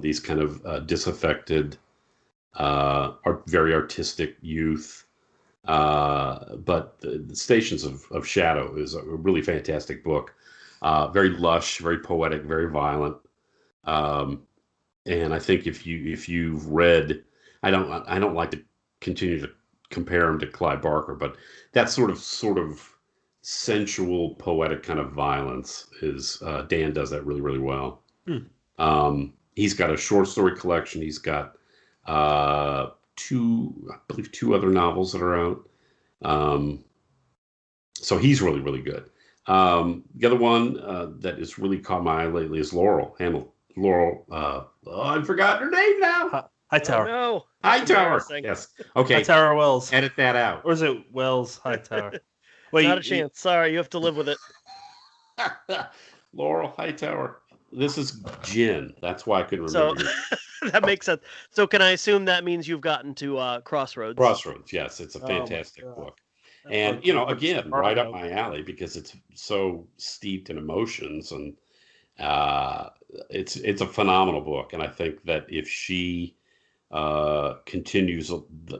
these kind of disaffected, very artistic youth. But the Stations of Shadow is a really fantastic book. Very lush, very poetic, very violent. And I think if you've read, I don't like to continue to compare him to Clyde Barker, but that sort of sensual, poetic kind of violence is Dan does that really, really well. He's got a short story collection. He's got two other novels that are out. So he's really, really good. The other one that has really caught my eye lately is Laurel Hamilton. Laurel, I've forgotten her name now. Hightower. Oh, no. Hightower. Yes. Okay. Hightower Wells. Edit that out. Or is it Wells Hightower? Wait, not a chance. Sorry, you have to live with it. Laurel Hightower. This is Gin. That's why I couldn't remember. So that makes sense. So can I assume that means you've gotten to Crossroads? Crossroads. Yes, it's a fantastic book. And again, right up my alley because it's so steeped in emotions, and it's a phenomenal book. And I think that if she continues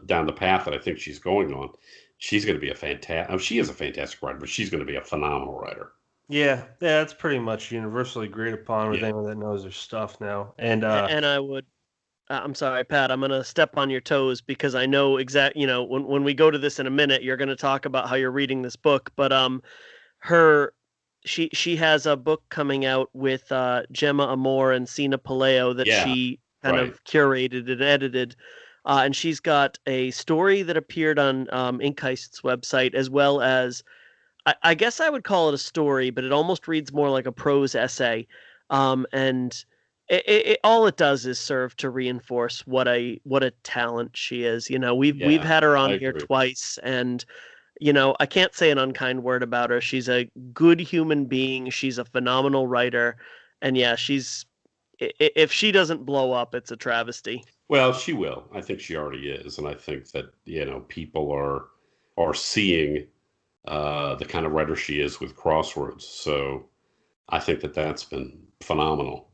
down the path that I think she's going on, she's going to be a fantastic. She is a fantastic writer, but she's going to be a phenomenal writer. Yeah, that's pretty much universally agreed upon with Yeah. anyone that knows their stuff now. And I would. I'm sorry, Pat. I'm gonna step on your toes because I know when we go to this in a minute, you're gonna talk about how you're reading this book. But she has a book coming out with Gemma Amor and Sina Paleo that she kind of curated and edited. And she's got a story that appeared on Inkheist's website, as well as I guess I would call it a story, but it almost reads more like a prose essay. And all it does is serve to reinforce what a talent she is. We've had her on here twice, and I can't say an unkind word about her. She's a good human being. She's a phenomenal writer, and yeah, if she doesn't blow up, it's a travesty. Well, she will. I think she already is, and I think that people are seeing the kind of writer she is with Crossroads. So I think that that's been phenomenal.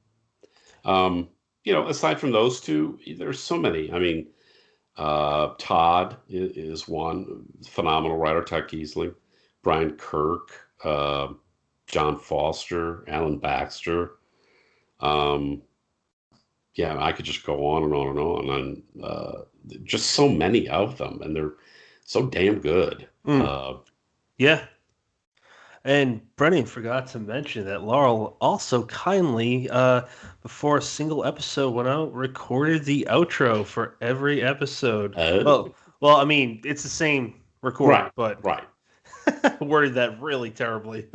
Aside from those two, there's so many. I mean, Todd is one phenomenal writer. Todd Kiesling, Brian Kirk, John Foster, Alan Baxter. I could just go on and on and on, and just so many of them, and they're so damn good. Yeah. And Brennan forgot to mention that Laurel also kindly, before a single episode went out, recorded the outro for every episode. Oh. Well, I mean, it's the same recording, but right. worded that really terribly.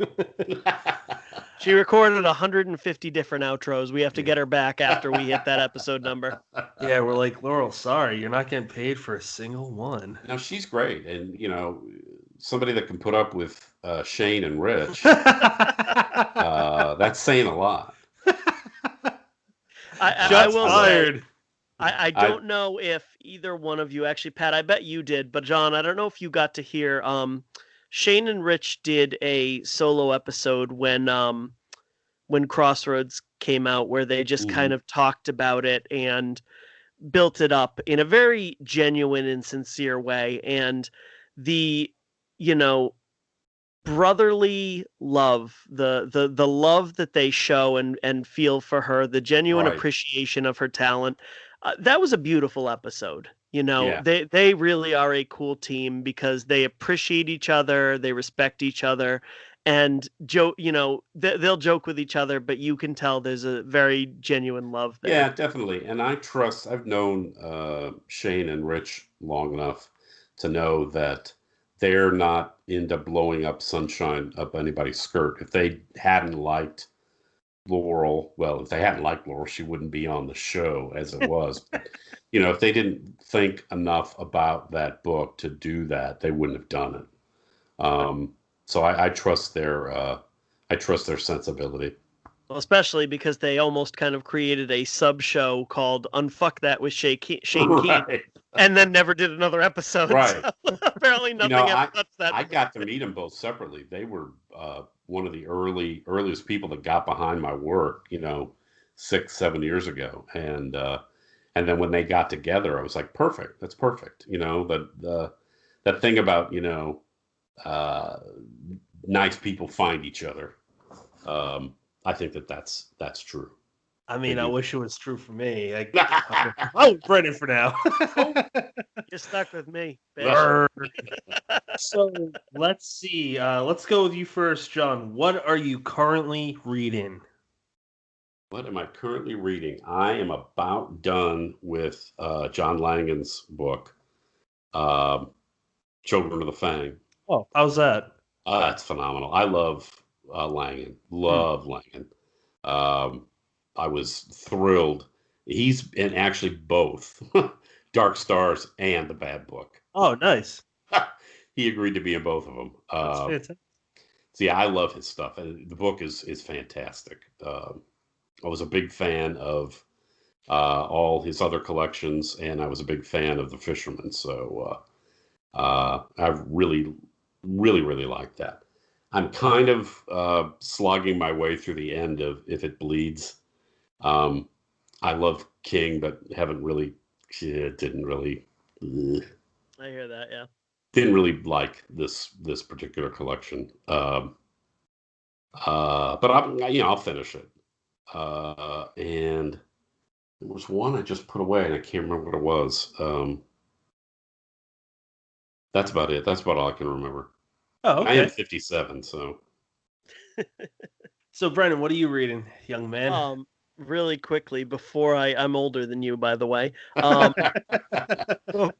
She recorded 150 different outros. We have to get her back after we hit that episode number. Yeah, we're like, Laurel, sorry, you're not getting paid for a single one. Now, she's great, and somebody that can put up with Shane and Rich, that's saying a lot. I will say, I don't know if either one of you, actually, Pat, I bet you did, but John, I don't know if you got to hear, Shane and Rich did a solo episode when Crossroads came out, where they just kind of talked about it and built it up in a very genuine and sincere way. And the brotherly love, the love that they show and feel for her, the genuine appreciation of her talent, that was a beautiful episode. They really are a cool team because they appreciate each other, they respect each other, and they'll joke with each other, but you can tell there's a very genuine love there. Yeah, definitely. And I've known Shane and Rich long enough to know that they're not into blowing up sunshine up anybody's skirt. If they hadn't liked Laurel, she wouldn't be on the show as it was. But, if they didn't think enough about that book to do that, they wouldn't have done it. So I trust their sensibility. Well, especially because they almost kind of created a sub show called "Unfuck That" with Shane Keene, and then never did another episode. Right. So apparently nothing ever touched that. I got to meet them both separately. They were one of the earliest people that got behind my work, 6-7 years ago, and then when they got together, I was like, perfect. That's perfect. That thing about nice people find each other. I think that's true. I mean, I wish it was true for me. Oh, Brennan for now. You're stuck with me. So let's see. Let's go with you first, John. What are you currently reading? What am I currently reading? I am about done with John Langan's book, Children of the Fang. Oh, how's that? That's phenomenal. I love Langan. Love Langan. I was thrilled. He's in actually both Dark Stars and The Bad Book. Oh, nice. He agreed to be in both of them. That's fantastic. So yeah, I love his stuff. And the book is fantastic. I was a big fan of all his other collections, and I was a big fan of The Fisherman. So I really, really, really like that. I'm kind of slogging my way through the end of If It Bleeds. I love King, but haven't really it didn't really. Ugh. I hear that. Yeah. Didn't really like this particular collection. But I'll finish it. And there was one I just put away, and I can't remember what it was. That's about it. That's about all I can remember. Oh, I am okay. 57, so. So, Brennan, what are you reading, young man? Really quickly before I'm older than you, by the way.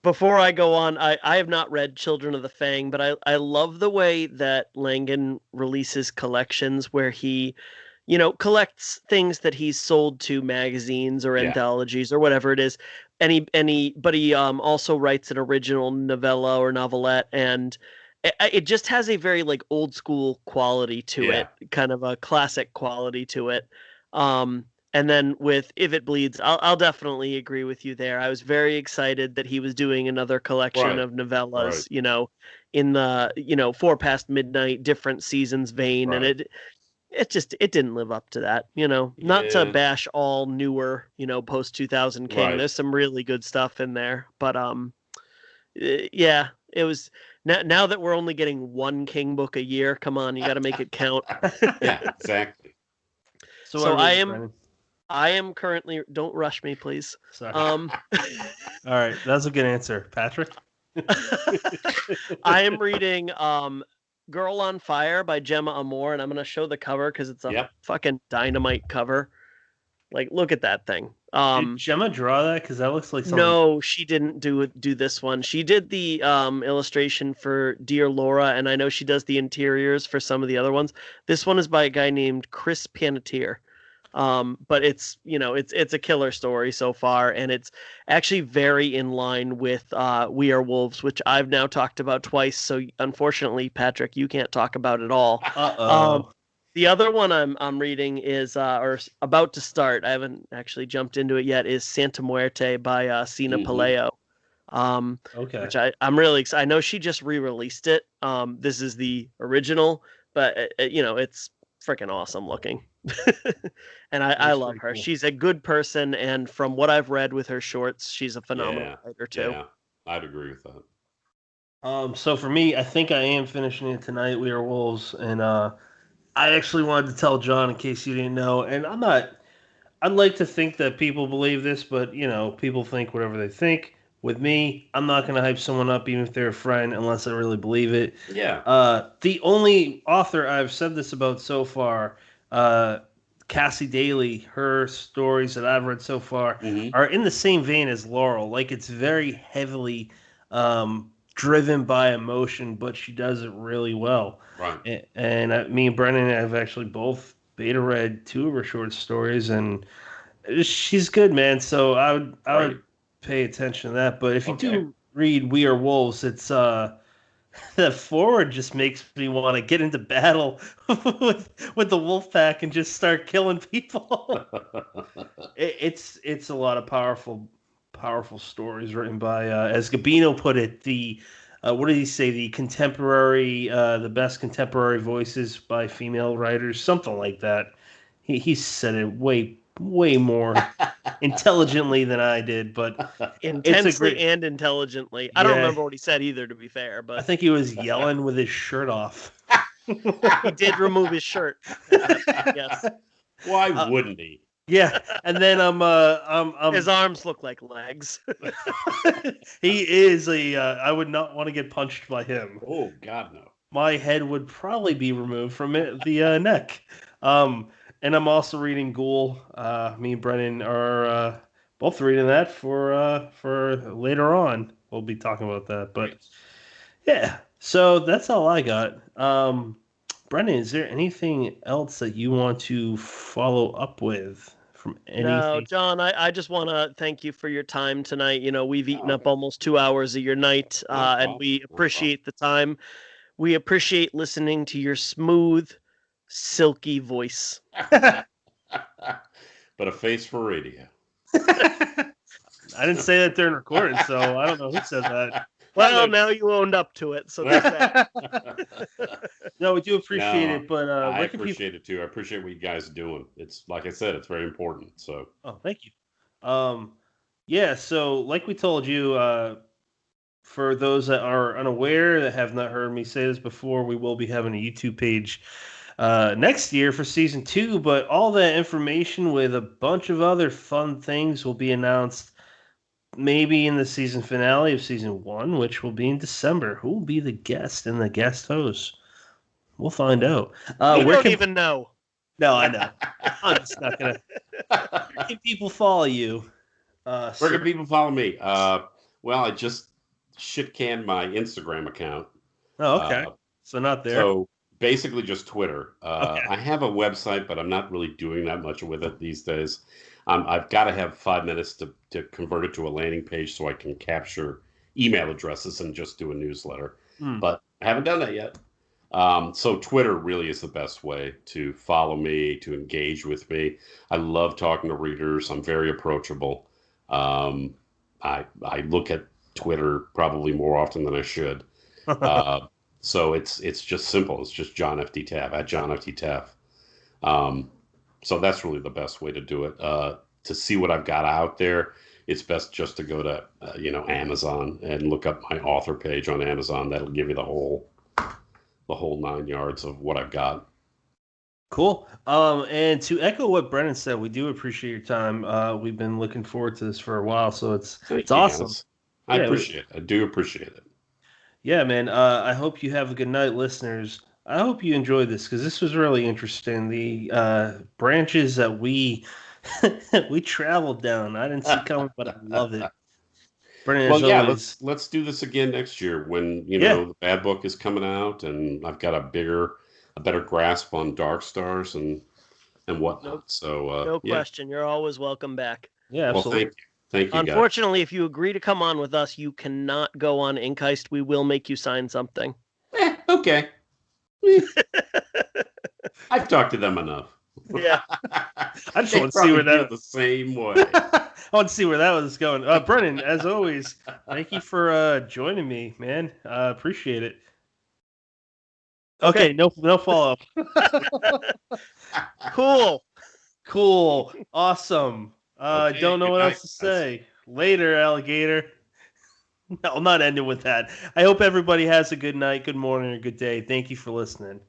Before I go on, I have not read Children of the Fang, but I love the way that Langan releases collections where he, collects things that he's sold to magazines or Yeah. anthologies or whatever it is, and he also writes an original novella or novelette, and it just has a very like old school quality to Yeah. it, kind of a classic quality to it. And then with If It Bleeds, I'll definitely agree with you there. I was very excited that he was doing another collection Right. of novellas, Right. in the 4 Past Midnight, different seasons vein, and Right. it didn't live up to that, Not to Yeah. bash all newer, post 2000 King. Right. There's some really good stuff in there, but yeah, it was now that we're only getting one King book a year. Come on, you got to make it count. Yeah, exactly. So, So what I reading, am Brennan? I am currently. Don't rush me, please. Sorry. All right, that's a good answer, Patrick. I am reading Girl on Fire by Gemma Amore, and I'm gonna show the cover because it's a Yep. fucking dynamite cover. Like, look at that thing. Did Gemma draw that? Because that looks like something. No, she didn't do this one. She did the illustration for Dear Laura, and I know she does the interiors for some of the other ones. This one is by a guy named Chris Panettiere. But it's it's a killer story so far, and it's actually very in line with We Are Wolves, which I've now talked about twice. So unfortunately, Patrick, you can't talk about it all. Uh-oh. The other one I'm reading is or about to start. I haven't actually jumped into it yet. Is Santa Muerte by Sina Paleo. Okay. Which I'm really excited. I know she just re-released it. This is the original, but it's freaking awesome looking. And I love her. Cool. She's a good person, and from what I've read with her shorts, she's a phenomenal writer too. Yeah, I'd agree with that. So for me, I think I am finishing it tonight. We Are Wolves, and I actually wanted to tell John in case you didn't know, and I'm not. I'd like to think that people believe this, but people think whatever they think. With me, I'm not going to hype someone up even if they're a friend unless I really believe it. Yeah. The only author I've said this about so far, Cassie Daly, her stories that I've read so far are in the same vein as Laurel. Like it's very heavily driven by emotion, but she does it really well. Right. And me and Brennan have actually both beta read 2 of her short stories, and she's good, man. So I would pay attention to that. But if you do read We Are Wolves, it's the forward just makes me want to get into battle with the wolf pack and just start killing people. It's a lot of powerful stories written by as Gabino put it, the what did he say, the best contemporary voices by female writers, something like that. He said it way more intelligently than I did, but intensely and intelligently. I don't remember what he said either, to be fair, but I think he was yelling with his shirt off. He did remove his shirt. Yes. Why wouldn't he? Yeah, and then his arms look like legs. He is I would not want to get punched by him. Oh God, no. My head would probably be removed from the neck. And I'm also reading Ghoul. Me and Brennan are both reading that for later on. We'll be talking about that, but yeah. So that's all I got. Brennan, is there anything else that you want to follow up with from anything? No, John, I just want to thank you for your time tonight. We've eaten up almost 2 hours of your night, and we appreciate the time. We appreciate listening to your smooth, silky voice. But a face for radio. I didn't say that during recording, so I don't know who said that. Well, now you owned up to it, so that's that. No, we do appreciate it, but I appreciate it too. I appreciate what you guys are doing. It's like I said, it's very important. So, thank you. Yeah, so like we told you, for those that are unaware that have not heard me say this before, we will be having a YouTube page next year for season 2. But all that information with a bunch of other fun things will be announced maybe in the season finale of season 1, which will be in December. Who will be the guest and the guest host? We'll find out. We Where don't can even know. No, I know. I'm just not gonna. Where can people follow you? Where Sir? can people follow me? Well, I just shit canned my Instagram account. Oh, okay. So not there. So basically just Twitter. Okay. I have a website, but I'm not really doing that much with it these days. I've got to have 5 minutes to convert it to a landing page so I can capture email addresses and just do a newsletter. Hmm. But I haven't done that yet. So Twitter really is the best way to follow me, to engage with me. I love talking to readers. I'm very approachable. I look at Twitter probably more often than I should. So it's just simple. It's just John F. D. Taff at John F. D. Taff. So that's really the best way to do it. To see what I've got out there, it's best just to go to Amazon and look up my author page on Amazon. That'll give you the whole 9 yards of what I've got. Cool. And to echo what Brennan said, we do appreciate your time. We've been looking forward to this for a while, so it's Thank you, awesome. guys. I appreciate it. I do appreciate it. Yeah, man. I hope you have a good night, listeners. I hope you enjoyed this because this was really interesting. The branches that we we traveled down, I didn't see coming, but I love it. Brennan, Well, as yeah, always, let's do this again next year when Yeah. the bad book is coming out and I've got a better grasp on Dark Stars and whatnot. So No yeah. question. You're always welcome back. Yeah, Well, absolutely. thank you, guys. Unfortunately, if you agree to come on with us, you cannot go on Ink Heist. We will make you sign something. Okay. I've talked to them enough. Yeah. I just want to see where that the same way. I want to see where that was going. Brennan, as always, thank you for joining me, man. Appreciate it. Okay, no follow up. Cool. Awesome. Okay, don't know good what night, else to say. Later, alligator. No, I'm not ending with that. I hope everybody has a good night, good morning, or good day. Thank you for listening.